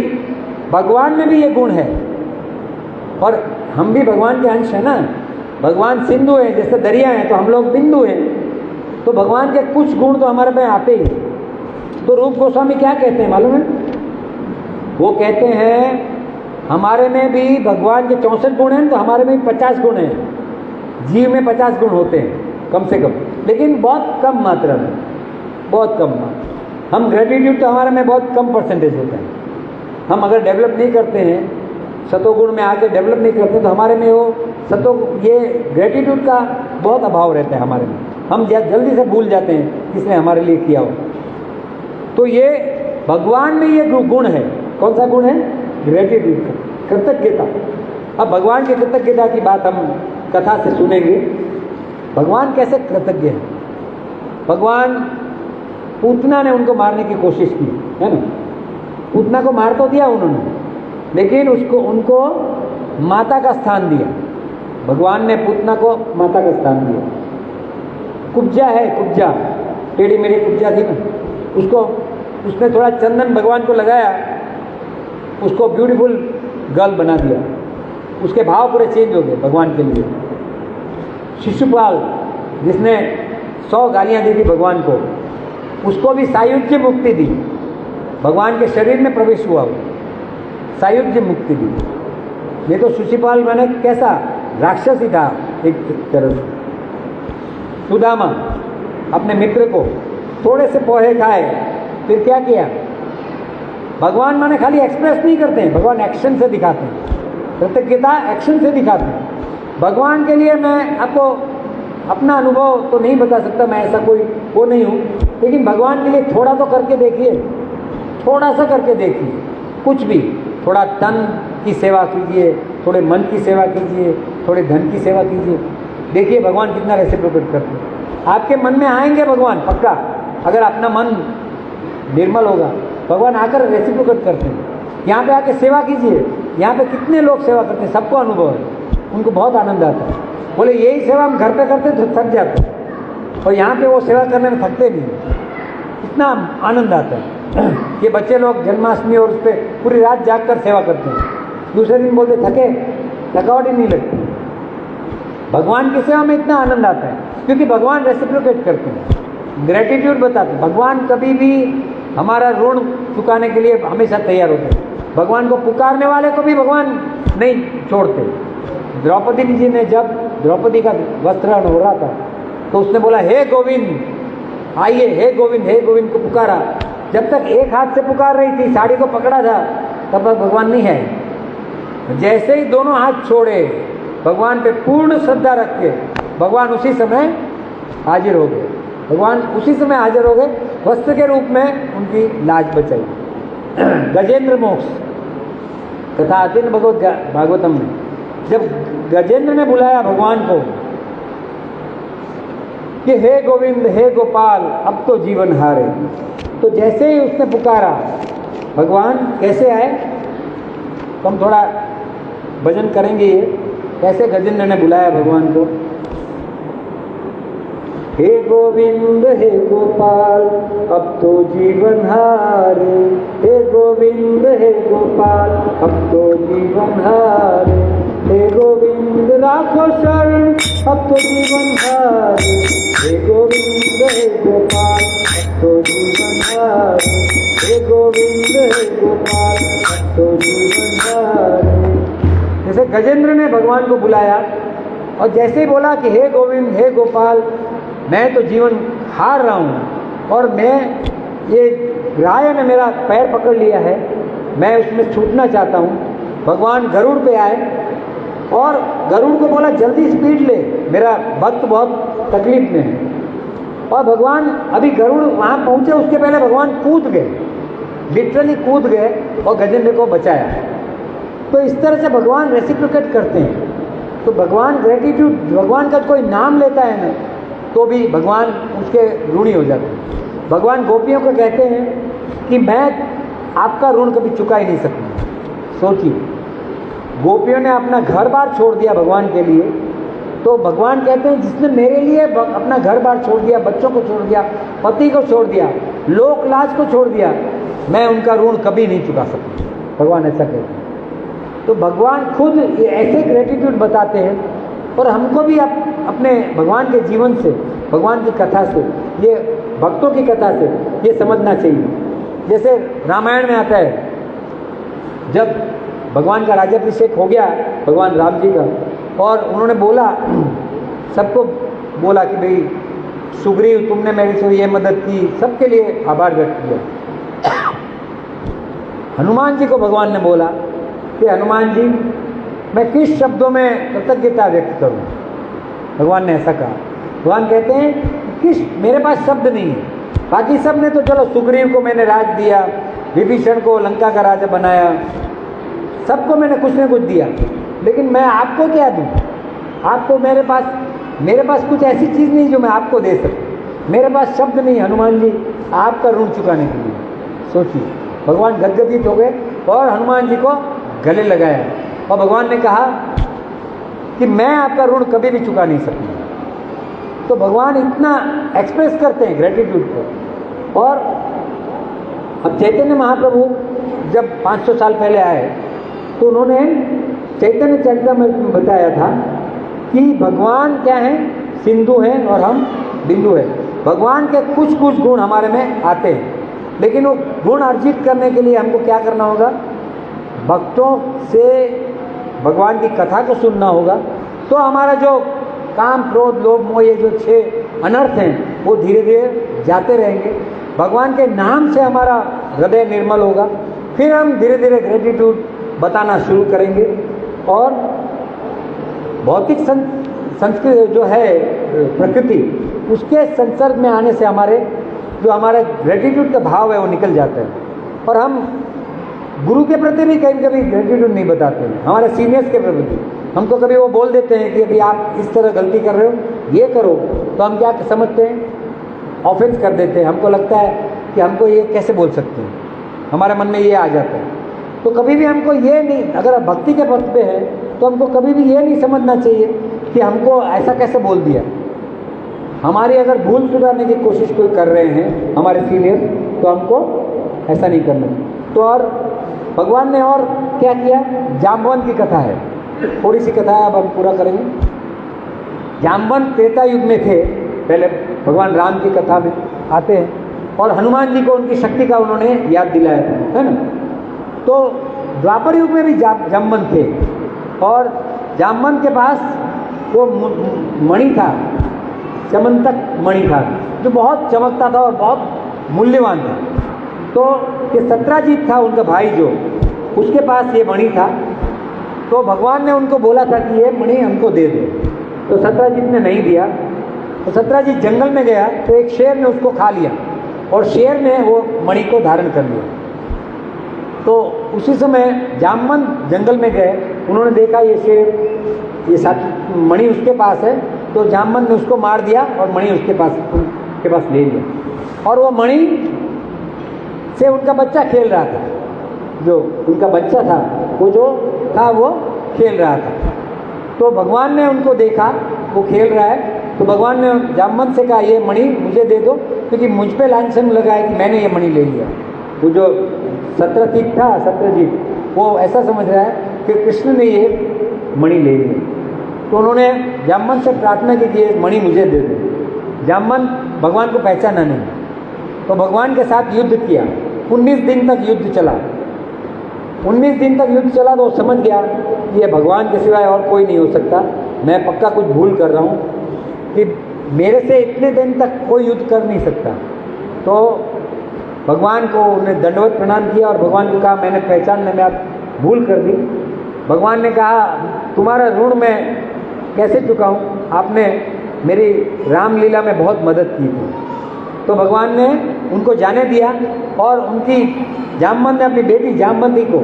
भगवान में भी ये गुण है, और हम भी भगवान के अंश हैं ना। भगवान सिंधु है, जैसे दरिया है, तो हम लोग बिंदु हैं। तो भगवान के कुछ गुण तो हमारे में आते ही। तो रूप गोस्वामी क्या कहते हैं मालूम है? वो कहते हैं हमारे में भी भगवान के 64 गुण हैं, तो हमारे में भी 50 गुण हैं। जीव में 50 गुण होते हैं कम से कम, लेकिन बहुत कम मात्रा में, बहुत कम मात्रा। हम ग्रेटिट्यूड तो हमारे में बहुत कम परसेंटेज होता है। हम अगर डेवलप नहीं करते हैं, सतोगुण में आके डेवलप नहीं करते, तो हमारे में वो ये ग्रेटिट्यूड का बहुत अभाव रहता है हमारे में। हम जल्दी से भूल जाते हैं किसने हमारे लिए किया हो। तो ये भगवान में ये गुण है। कौन सा गुण है? ग्रेटिट्यूड का, कृतज्ञता। अब भगवान की कृतज्ञता की बात हम कथा से सुनेंगे। भगवान कैसे कृतज्ञ है। भगवान, पूतना ने उनको मारने की कोशिश की, है ना। पूतना को मार तो दिया उन्होंने, लेकिन उनको माता का स्थान दिया। भगवान ने पूतना को माता का स्थान दिया। कुब्जा है, कुब्जा, टेढ़ी मेढ़ी कुब्जा थी ना, उसने थोड़ा चंदन भगवान को लगाया, उसको ब्यूटीफुल गर्ल बना दिया। उसके भाव पूरे चेंज हो गए भगवान के लिए। शिशुपाल, जिसने 100 गालियाँ दी थी भगवान को, उसको भी सायुज्य मुक्ति दी। भगवान के शरीर में प्रवेश हुआ, सायुज्य मुक्ति दी। ये तो शिशुपाल मैंने कैसा राक्षस ही था एक तरह से। सुदामा अपने मित्र को थोड़े से पोहे खाए, फिर क्या किया? भगवान माने खाली एक्सप्रेस नहीं करते हैं, भगवान एक्शन से दिखाते हैं। कृतज्ञता एक्शन से दिखाते हैं। भगवान के लिए मैं आपको अपना अनुभव तो नहीं बता सकता, मैं ऐसा कोई वो नहीं हूँ, लेकिन भगवान के लिए थोड़ा तो करके देखिए, थोड़ा सा करके देखिए, कुछ भी। थोड़ा तन की सेवा कीजिए, थोड़े मन की सेवा कीजिए, थोड़े धन की सेवा कीजिए, देखिए भगवान कितना रेसिप्रोकेट करते हैं। आपके मन में आएंगे भगवान पक्का, अगर अपना मन निर्मल होगा, भगवान आकर रेसिप्रोकेट करते हैं। यहाँ पे आके सेवा कीजिए, यहाँ पे कितने लोग सेवा करते हैं, सबको अनुभव है, उनको बहुत आनंद आता है। बोले यही सेवा हम घर पे करते तो थक जाते, और यहाँ पे वो सेवा करने में थकते नहीं, इतना आनंद आता है। ये बच्चे लोग जन्माष्टमी और उस पर पूरी रात जाग कर सेवा करते हैं, दूसरे दिन बोलते थके, थकावट ही नहीं लगती। भगवान की सेवा में इतना आनंद आता है, क्योंकि भगवान रेसिप्रोकेट करते हैं, ग्रेटिट्यूड बताते हैं। भगवान कभी भी हमारा ऋण चुकाने के लिए हमेशा तैयार होते हैं। भगवान को पुकारने वाले को भी भगवान नहीं छोड़ते। द्रौपदी जी ने, जब द्रौपदी का वस्त्रहरण हो रहा था, तो उसने बोला हे गोविंद आइए, हे गोविंद को पुकारा। जब तक एक हाथ से पुकार रही थी, साड़ी को पकड़ा था, तब तक भगवान नहीं है। जैसे ही दोनों हाथ छोड़े, भगवान पे पूर्ण श्रद्धा रख के, भगवान उसी समय हाजिर हो गए। भगवान उसी समय हाजिर हो गए, वस्त्र के रूप में उनकी लाज बचाई। गजेंद्र मोक्ष कथा आती है भागवतम में, जब गजेंद्र ने बुलाया भगवान को कि हे गोविंद, हे गोपाल, अब तो जीवन हारे, तो जैसे ही उसने पुकारा, भगवान कैसे आए, तो हम थोड़ा भजन करेंगे। ये कैसे गजेंद्र ने बुलाया भगवान को, हे गोविंद, हे गोपाल, अब तो जीवन हारे, हे गोविंद, हे गोपाल, अब तो जीवन हारे, हे गोविंद राखो शरण, अब तो जीवन हारे, हे गोविंद, हे गोपाल, अब तो जीवन हारे, हे गोविंद, हे गोपाल, अब तो जीवन हारे। जैसे गजेंद्र ने भगवान को बुलाया, और जैसे ही बोला कि हे गोविंद, हे गोपाल, मैं तो जीवन हार रहा हूँ, और मैं ये राय ने मेरा पैर पकड़ लिया है, मैं उसमें छूटना चाहता हूँ। भगवान गरुड़ पे आए और गरुड़ को बोला जल्दी स्पीड ले, मेरा भक्त बहुत तकलीफ में है। और भगवान अभी गरुड़ वहाँ पहुँचे, उसके पहले भगवान कूद गए, लिटरली कूद गए और गजेंद्र को बचाया। तो इस तरह से भगवान रेसिप्रोकेट करते हैं। तो भगवान ग्रेटिट्यूड, भगवान का कोई नाम लेता है ना तो भी भगवान उसके ऋणी हो जाते हैं। भगवान गोपियों को कहते हैं कि मैं आपका ऋण कभी चुका ही नहीं सकूँगा। सोचिए, गोपियों ने अपना घर बार छोड़ दिया भगवान के लिए, तो भगवान कहते हैं जिसने मेरे लिए अपना घर बार छोड़ दिया, बच्चों को छोड़ दिया, पति को छोड़ दिया, लोक लाज को छोड़ दिया, मैं उनका ऋण कभी नहीं चुका सकता। भगवान ऐसा कहते हैं। तो भगवान खुद ये ऐसे ग्रेटिट्यूड बताते हैं और हमको भी अपने भगवान के जीवन से, भगवान की कथा से, ये भक्तों की कथा से ये समझना चाहिए। जैसे रामायण में आता है, जब भगवान का राज्याभिषेक हो गया भगवान राम जी का, और उन्होंने बोला, सबको बोला कि भाई सुग्रीव तुमने मेरे से ये मदद की, सबके लिए आभार व्यक्त किया। हनुमान जी को भगवान ने बोला कि हनुमान जी मैं किस शब्दों में कृतज्ञता व्यक्त करूं। भगवान ने ऐसा कहा। भगवान कहते हैं किस, मेरे पास शब्द नहीं है। बाकी सब ने तो चलो, सुग्रीव को मैंने राज दिया, विभीषण को लंका का राजा बनाया, सबको मैंने कुछ न कुछ दिया, लेकिन मैं आपको क्या दूं? आपको मेरे पास कुछ ऐसी चीज़ नहीं जो मैं आपको दे सकूं। मेरे पास शब्द नहीं हनुमान जी आपका ऋण चुकाने के लिए। सोचिए, भगवान गदगदित हो गए और हनुमान जी को गले लगाया और भगवान ने कहा कि मैं आपका ऋण कभी भी चुका नहीं सकूंगा। तो भगवान इतना एक्सप्रेस करते हैं ग्रेटिट्यूड को। और अब चैतन्य महाप्रभु जब 500 साल पहले आए तो उन्होंने चैतन्य चरितामृत में बताया था कि भगवान क्या है, सिंधु हैं और हम बिंदु हैं। भगवान के कुछ कुछ गुण हमारे में आते हैं, लेकिन वो गुण अर्जित करने के लिए हमको क्या करना होगा? भक्तों से भगवान की कथा को सुनना होगा। तो हमारा जो काम, क्रोध, लोभ, मोह, ये जो 6 अनर्थ हैं वो धीरे धीरे जाते रहेंगे। भगवान के नाम से हमारा हृदय निर्मल होगा। फिर हम धीरे धीरे ग्रेटिट्यूड बताना शुरू करेंगे और भौतिक संस्कृति जो है, प्रकृति, उसके संसर्ग में आने से हमारे ग्रेटिट्यूड का भाव है वो निकल जाता है। और हम गुरु के प्रति भी कभी कभी ग्रेटिट्यूड नहीं बताते हैं। हमारे सीनियर्स के प्रति हमको कभी वो बोल देते हैं कि अभी आप इस तरह गलती कर रहे हो, ये करो, तो हम क्या समझते हैं? ऑफेंस कर देते हैं। हमको लगता है कि हमको ये कैसे बोल सकते हैं, हमारे मन में ये आ जाता है। तो कभी भी हमको ये नहीं, अगर आप भक्ति के पथ पे हैं तो हमको कभी भी ये नहीं समझना चाहिए कि हमको ऐसा कैसे बोल दिया। हमारी अगर भूल सुधारने की कोशिश कोई कर रहे हैं हमारे सीनियर, तो हमको ऐसा नहीं करना। तो और भगवान ने और क्या किया? जाम्बवन की कथा है, थोड़ी सी कथा है, अब हम पूरा करेंगे। जाम्बवन त्रेता युग में थे, पहले भगवान राम की कथा में आते हैं और हनुमान जी को उनकी शक्ति का उन्होंने याद दिलाया था, है ना। तो द्वापर युग में भी जाम्बवन थे और जाम्बवन के पास वो मणि था, चमंतक मणि था, जो बहुत चमकता था और बहुत मूल्यवान था। तो ये सत्राजीत था उनका भाई, जो उसके पास ये मणि था। तो भगवान ने उनको बोला था कि ये मणि हमको दे दो। तो सत्राजीत ने नहीं दिया। तो सत्राजीत जंगल में गया तो एक शेर ने उसको खा लिया और शेर ने वो मणि को धारण कर लिया। तो उसी समय जाम्बवन जंगल में गए, उन्होंने देखा ये शेर, ये साथ मणि उसके पास है। तो जाम्बवन ने उसको मार दिया और मणि उनके पास ले लिया। और वो मणि से उनका बच्चा खेल रहा था, जो उनका बच्चा था वो जो था वो खेल रहा था। तो भगवान ने उनको देखा वो खेल रहा है, तो भगवान ने जाम्बवन से कहा ये मणि मुझे दे दो, क्योंकि मुझ पे लांछन लगा है कि मैंने ये मणि ले लिया। वो जो सत्रजीत वो ऐसा समझ रहा है कि कृष्ण ने ये मणि ले लिया। तो उन्होंने जाम्बवन से प्रार्थना की कि ये मणि मुझे दे दो। जाम्बवन भगवान को पहचाना नहीं, तो भगवान के साथ युद्ध किया। 19 दिन तक युद्ध चला। 19 दिन तक युद्ध चला तो समझ गया ये भगवान के सिवाय और कोई नहीं हो सकता, मैं पक्का कुछ भूल कर रहा हूँ कि मेरे से इतने दिन तक कोई युद्ध कर नहीं सकता। तो भगवान को उन्हें दंडवत प्रणाम किया और भगवान को कहा मैंने पहचानने में आप भूल कर दी। भगवान ने कहा तुम्हारा ऋण मैं कैसे चुकाऊं, आपने मेरी रामलीला में बहुत मदद की थी। तो भगवान ने उनको जाने दिया और उनकी जाम्बवन ने अपनी बेटी जाम्बवती को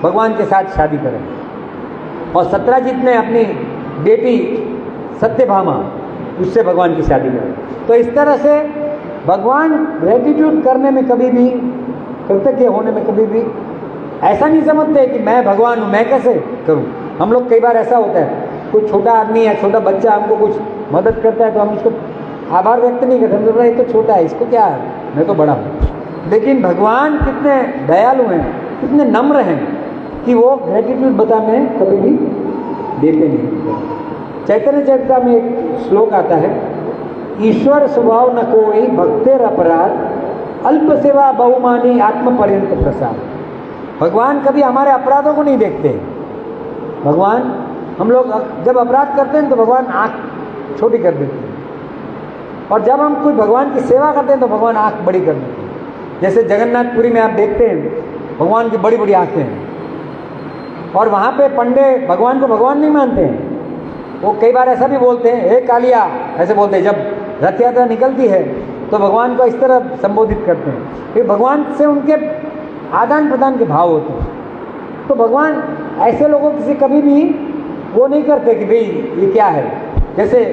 भगवान के साथ शादी कराई। और सत्राजीत ने अपनी बेटी सत्यभामा, उससे भगवान की शादी करें। तो इस तरह से भगवान ग्रेटिट्यूड करने में कभी भी, कृतज्ञ होने में कभी भी ऐसा नहीं समझते कि मैं भगवान हूँ, मैं कैसे करूँ। हम लोग कई बार ऐसा होता है, कोई छोटा आदमी या छोटा बच्चा हमको कुछ मदद करता है तो हम उसको आभार व्यक्त नहीं करते, हम बोलते हैं ये तो छोटा है, इसको क्या है, मैं तो बड़ा हूँ। लेकिन भगवान कितने दयालु हैं, कितने नम्र हैं कि वो ग्रेटिट्यूड बताने कभी भी देते नहीं। चैतन्य चरिता में एक श्लोक आता है, ईश्वर स्वभाव न कोई भक्तेर अपराध, अल्प सेवा बहुमानी आत्म पर्यंत प्रसाद। भगवान कभी हमारे अपराधों को नहीं देखते। भगवान, हम लोग जब अपराध करते हैं तो भगवान आँख छोटी कर देते हैं, और जब हम कोई भगवान की सेवा करते हैं तो भगवान आँख बड़ी कर देते हैं। जैसे जगन्नाथपुरी में आप देखते हैं भगवान की बड़ी बड़ी आँखें हैं, और वहाँ पे पंडे भगवान को भगवान नहीं मानते हैं। वो कई बार ऐसा भी बोलते हैं, हे कालिया, ऐसे बोलते हैं। जब रथ यात्रा निकलती है तो भगवान को इस तरह संबोधित करते हैं, फिर भगवान से उनके आदान प्रदान के भाव होते हैं। तो भगवान ऐसे लोगों से कभी भी वो नहीं करते कि भाई ये क्या है। जैसे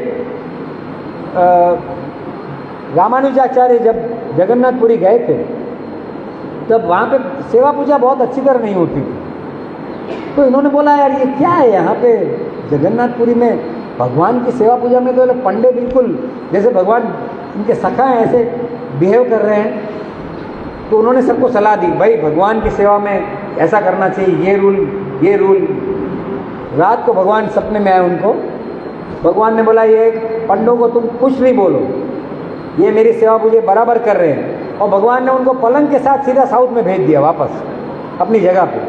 रामानुजाचार्य जब जगन्नाथपुरी गए थे तब वहाँ पे सेवा पूजा बहुत अच्छी तरह नहीं होती थी, तो इन्होंने बोला यार ये क्या है यहाँ पे जगन्नाथपुरी में भगवान की सेवा पूजा में तो पंडे बिल्कुल जैसे भगवान इनके सखा हैं ऐसे बिहेव कर रहे हैं। तो उन्होंने सबको सलाह दी, भाई भगवान की सेवा में ऐसा करना चाहिए, ये रूल ये रूल। रात को भगवान सपने में आए उनको, भगवान ने बोला ये पंडों को तुम कुछ नहीं बोलो, ये मेरी सेवा पूजा बराबर कर रहे हैं। और भगवान ने उनको पलंग के साथ सीधा साउथ में भेज दिया वापस अपनी जगह पे।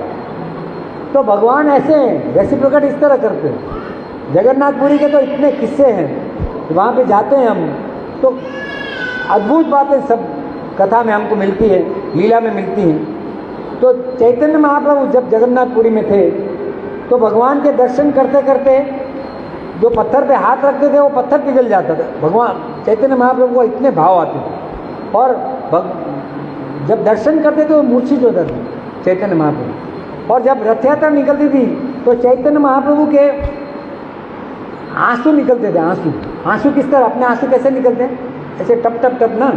तो भगवान ऐसे हैं, रेसिप्रोकेट इस तरह करते हैं। जगन्नाथपुरी के तो इतने किस्से हैं, वहाँ पे जाते हैं हम तो अद्भुत बातें सब कथा में हमको मिलती है, लीला में मिलती हैं। तो चैतन्य महाप्रभु जब जगन्नाथपुरी में थे तो भगवान के दर्शन करते करते जो पत्थर पे हाथ रखते थे वो पत्थर पिघल जाता था। भगवान चैतन्य महाप्रभु को इतने भाव आते थे, और जब दर्शन करते थे वो मूर्छित होता था चैतन्य महाप्रभु। और जब रथ यात्रा निकलती थी तो चैतन्य महाप्रभु के आंसू निकलते थे। आंसू किस तरह, अपने आंसू कैसे निकलते हैं, ऐसे टप टप टप ना।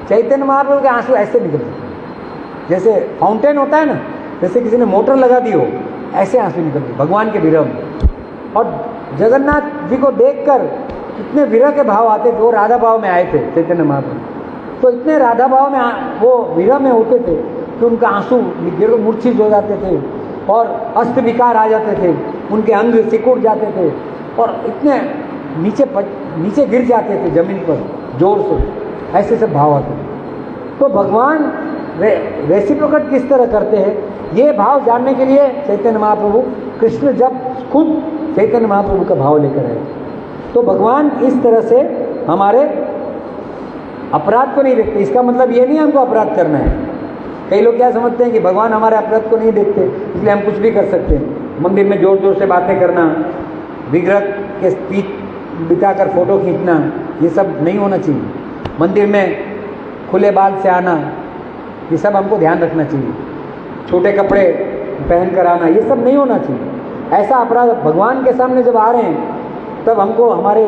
चैतन्य महाप्रभु के आंसू ऐसे निकलते थे, जैसे फाउंटेन होता है ना, जैसे किसी ने मोटर लगा दी हो, ऐसे आंसू निकलते भगवान के विरह में। और जगन्नाथ जी को देखकर इतने विरह के भाव आते थे। वो राधा भाव में आए थे चैतन्य महाप्रभु, तो इतने राधा भाव में वो विरह में होते थे कि उनका आंसू मूर्छित हो जाते थे और अस्त विकार आ जाते थे, उनके अंग सिकुड़ जाते थे और इतने नीचे गिर जाते थे जमीन पर जोर से, ऐसे सब भाव आते थे। तो भगवान रेसिप्रोकेट किस तरह करते हैं, ये भाव जानने के लिए चैतन्य महाप्रभु, कृष्ण जब खुद चैतन्य महाप्रभु का भाव लेकर आए, तो भगवान इस तरह से हमारे अपराध को नहीं देखते। इसका मतलब ये नहीं हमको अपराध करना है। कई लोग क्या समझते हैं कि भगवान हमारे अपराध को नहीं देखते इसलिए हम कुछ भी कर सकते हैं। मंदिर में जोर जोर से बातें करना, विग्रह के पीठ बिताकर फोटो खींचना, ये सब नहीं होना चाहिए। मंदिर में खुले बाल से आना, ये सब हमको ध्यान रखना चाहिए। छोटे कपड़े पहन कर आना, ये सब नहीं होना चाहिए। ऐसा अपराध भगवान के सामने जब आ रहे हैं तब हमको हमारे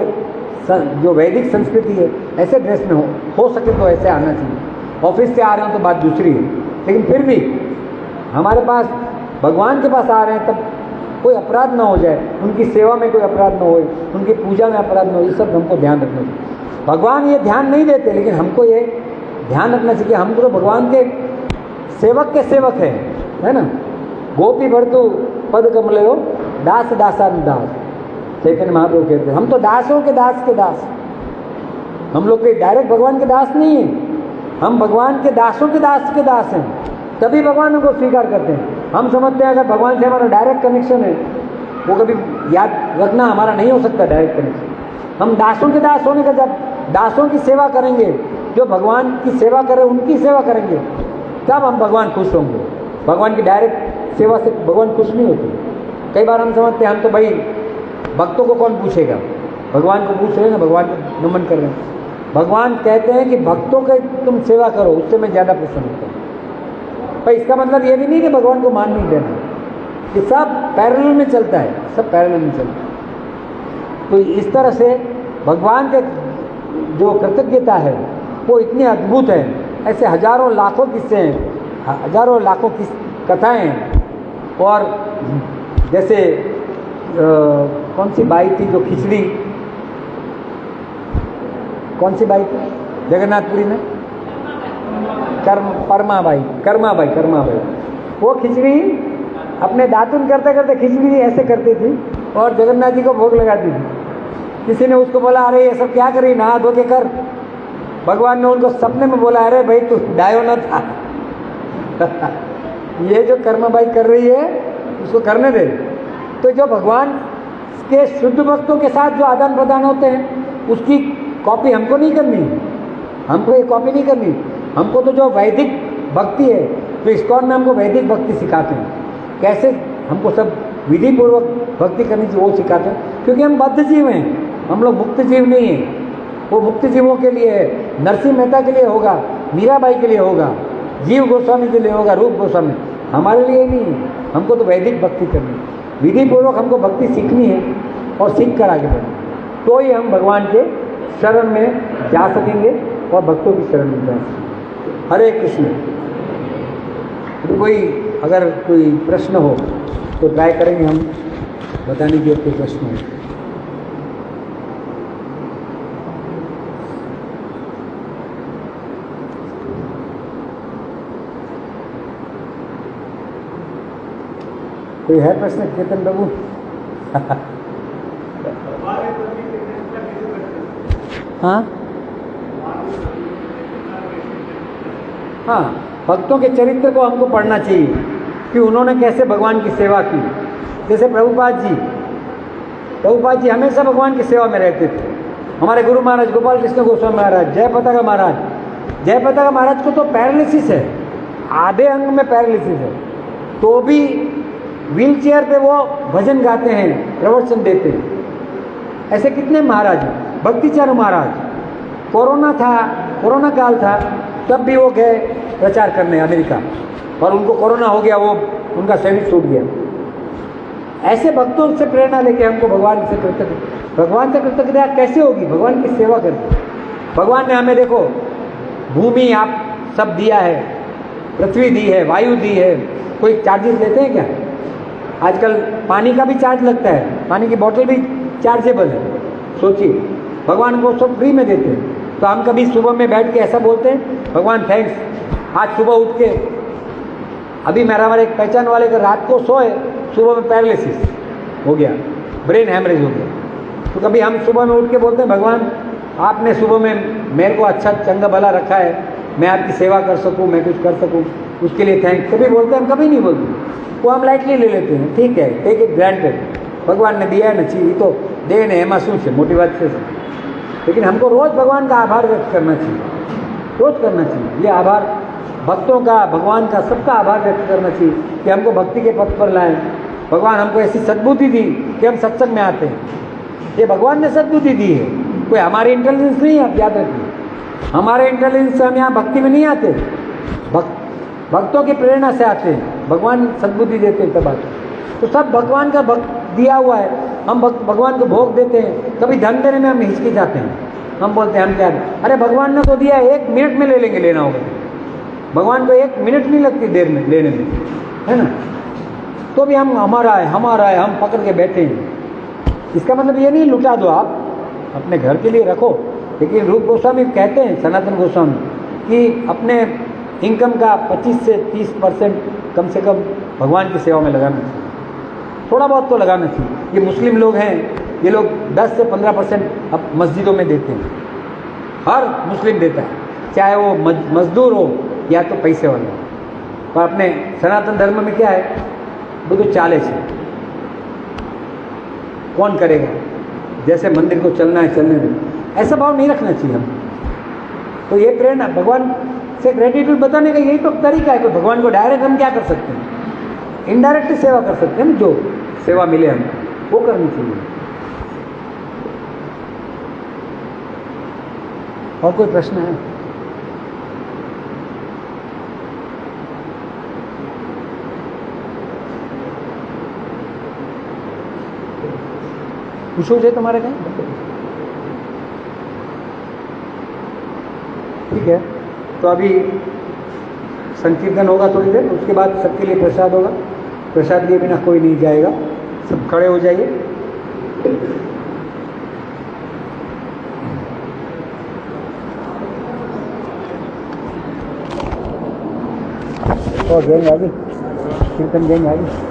जो वैदिक संस्कृति है ऐसे ड्रेस में हो सके तो ऐसे आना चाहिए। ऑफिस से आ रहे हो तो बात दूसरी है, लेकिन फिर भी हमारे पास भगवान के पास आ रहे हैं तब कोई अपराध ना हो जाए, उनकी सेवा में कोई अपराध ना हो, उनकी पूजा में अपराध ना हो, ये सब हमको ध्यान रखना चाहिए। भगवान ये ध्यान नहीं देते, लेकिन हमको ये ध्यान रखना चाहिए। हम तो भगवान के सेवक है ना। गोपी भर्तु पद कमले हो दास दासान दास, चैतन्य महाप्रभु कहते हैं हम तो दासों के दास के दास। हम लोग कोई डायरेक्ट भगवान के दास नहीं है, हम भगवान के दासों के दास हैं, तभी भगवान उनको स्वीकार करते हैं। हम समझते हैं अगर भगवान से हमारा डायरेक्ट कनेक्शन है, वो कभी याद रखना हमारा नहीं हो सकता डायरेक्ट कनेक्शन। हम दासों के दास होने का, जब दासों की सेवा करेंगे, जो भगवान की सेवा करें उनकी सेवा करेंगे, तब हम भगवान खुश होंगे। भगवान की डायरेक्ट सेवा से भगवान खुश नहीं होते। कई बार हम समझते हैं हम तो भाई भक्तों को कौन पूछेगा, भगवान को पूछ रहे हैं ना, भगवान को नमन कर रहे हैं। भगवान कहते हैं कि भक्तों के तुम सेवा करो, उससे मैं ज़्यादा प्रसन्न होता हूँ। पर इसका मतलब ये भी नहीं कि भगवान को मान नहीं देना, ये सब पैरेलल में चलता है, सब पैरेलल में चलता है। तो इस तरह से भगवान के जो कृतज्ञता है वो इतनी अद्भुत है। ऐसे हजारों लाखों किस्से हैं, हजारों लाखों की कथाएं हैं। और जैसे कौन सी बाई थी जो खिचड़ी, कौन सी बाई थी जगन्नाथपुरी में, कर्मा बाई, वो खिचड़ी अपने दातुन करते करते खिचड़ी ऐसे करती थी और जगन्नाथ जी को भोग लगाती थी। किसी ने उसको बोला, अरे ये सब क्या करी, नहा धो के कर। भगवान ने उनको सपने में बोला, अरे भाई तू डायो न था ये जो कर्माबाई कर रही है उसको करने दे। तो जो भगवान के शुद्ध भक्तों के साथ जो आदान प्रदान होते हैं उसकी कॉपी हमको नहीं करनी, हमको ये कॉपी नहीं करनी। हमको तो जो वैदिक भक्ति है, तो इस्कॉन में हमको वैदिक भक्ति सिखाते हैं, कैसे हमको सब विधि पूर्वक भक्ति करनी चाहिए वो सिखाते हैं। क्योंकि हम बद्ध जीव हैं, हम लोग मुक्त जीव नहीं हैं। वो मुक्त जीवों के लिए है, नरसिंह मेहता के लिए होगा, मीराबाई के लिए होगा, जीव गोस्वामी के लिए होगा, रूप गोस्वामी, हमारे लिए नहीं है। हमको तो वैदिक भक्ति करनी है, विधि पूर्वक हमको भक्ति सीखनी है और सीख कर आगे बढ़ना, तो ही हम भगवान के शरण में जा सकेंगे और भक्तों की शरण में जा सकेंगे। हरे कृष्ण। तो कोई अगर कोई प्रश्न हो तो ट्राई करेंगे हम बताने की, कोई प्रश्न हो। कोई है प्रश्न केतन बाबू? हाँ हाँ, भक्तों के चरित्र को हमको पढ़ना चाहिए कि उन्होंने कैसे भगवान की सेवा की। जैसे प्रभुपाद जी हमेशा भगवान की सेवा में रहते थे। हमारे गुरु महाराज गोपाल कृष्ण गोस्वामी महाराज, जय पताका महाराज को तो पैरालिसिस है, आधे अंग में पैरालिसिस है, तो भी व्हील चेयर पे वो भजन गाते हैं, प्रवचन देते हैं। ऐसे कितने महाराज हैं। भक्तिचारू महाराज, कोरोना काल था तब भी वो गए प्रचार करने अमेरिका, और उनको कोरोना हो गया, वो उनका शरीर छूट गया। ऐसे भक्तों से प्रेरणा लेके हमको भगवान से कृतज्ञता कैसे होगी? भगवान की सेवा करके। भगवान ने हमें देखो भूमि आप सब दिया है, पृथ्वी दी है, वायु दी है, कोई चार्जेस लेते हैं क्या? आजकल पानी का भी चार्ज लगता है, पानी की बोतल भी चार्जेबल है। सोचिए, भगवान को सब फ्री में देते हैं। तो हम कभी सुबह में बैठ के ऐसा बोलते हैं, भगवान थैंक्स, आज सुबह उठ के, अभी मेरा हमारे एक पहचान वाले का रात को सोए, सुबह में पैरालिसिस हो गया, ब्रेन हैमरेज हो गया। तो कभी हम सुबह में उठ के बोलते हैं, भगवान आपने सुबह में मेरे को अच्छा चंगा भला रखा है, मैं आपकी सेवा कर सकूं, मैं कुछ कर सकूं, उसके लिए थैंक्स। कभी बोलते हैं? हम कभी नहीं बोलते, वो हम लाइटली ले लेते हैं। ठीक है, टेक इट ग्रांटेड, भगवान ने दिया है ना, चाहिए तो देने है, महसूस है, मोटी बात से। लेकिन हमको रोज़ भगवान का आभार व्यक्त करना चाहिए, रोज़ करना चाहिए। ये आभार भक्तों का, भगवान का, सबका आभार व्यक्त करना चाहिए कि हमको भक्ति के पथ पर लाएं। भगवान हमको ऐसी सद्बुद्धि दी कि हम सत्संग में आते हैं। ये भगवान ने सद्बुद्धि दी है, कोई हमारी इंटेलिजेंस नहीं है। आप याद रखिए, हमारे इंटेलिजेंस से हम यहाँ भक्ति में नहीं आते, भक्तों की प्रेरणा से आते हैं। भगवान सद्बुद्धि देते हैं तब आते। तो सब भगवान का दिया हुआ है, हम भगवान को भोग देते हैं। कभी धन देने में हम हिचकी जाते हैं, हम बोलते हैं हम क्या, अरे भगवान ने तो दिया, 1 मिनट में ले लेंगे, लेना होगा। भगवान को 1 मिनट नहीं लगती देर में लेने में, है ना? तो भी हम हमारा है हम पकड़ के बैठे हैं। इसका मतलब ये नहीं लुटा दो, आप अपने घर के लिए रखो। लेकिन रूप गोस्वामी कहते हैं, सनातन गोस्वामी, कि अपने इनकम का 25 से 30% कम से कम भगवान की सेवा में लगाना चाहिए। थोड़ा बहुत तो लगाना चाहिए। ये मुस्लिम लोग हैं, ये लोग 10 से 15% अब मस्जिदों में देते हैं। हर मुस्लिम देता है, चाहे वो मजदूर हो या तो पैसे वाला हो। पर अपने सनातन धर्म में क्या है, वो तो चाले से कौन करेगा, जैसे मंदिर को चलना है चलने दे, ऐसा भाव नहीं रखना चाहिए हम। तो ये प्रेरणा भगवान से ग्रेटिट्यूड बताने का यही तो तरीका है। तो भगवान को डायरेक्ट हम क्या कर सकते हैं, इनडायरेक्ट सेवा कर सकते हैं। जो सेवा मिले हम वो करनी चाहिए। और कोई प्रश्न है? પૂછવું છે તમારે કંઈ? ठीक है, तो अभी संकीर्तन होगा थोड़ी देर, उसके बाद सबके लिए प्रसाद होगा। प्रसाद लिए बिना कोई नहीं जाएगा। सब खड़े हो जाइए। और गएंगे आगे, कीर्तन गएंगे आगे।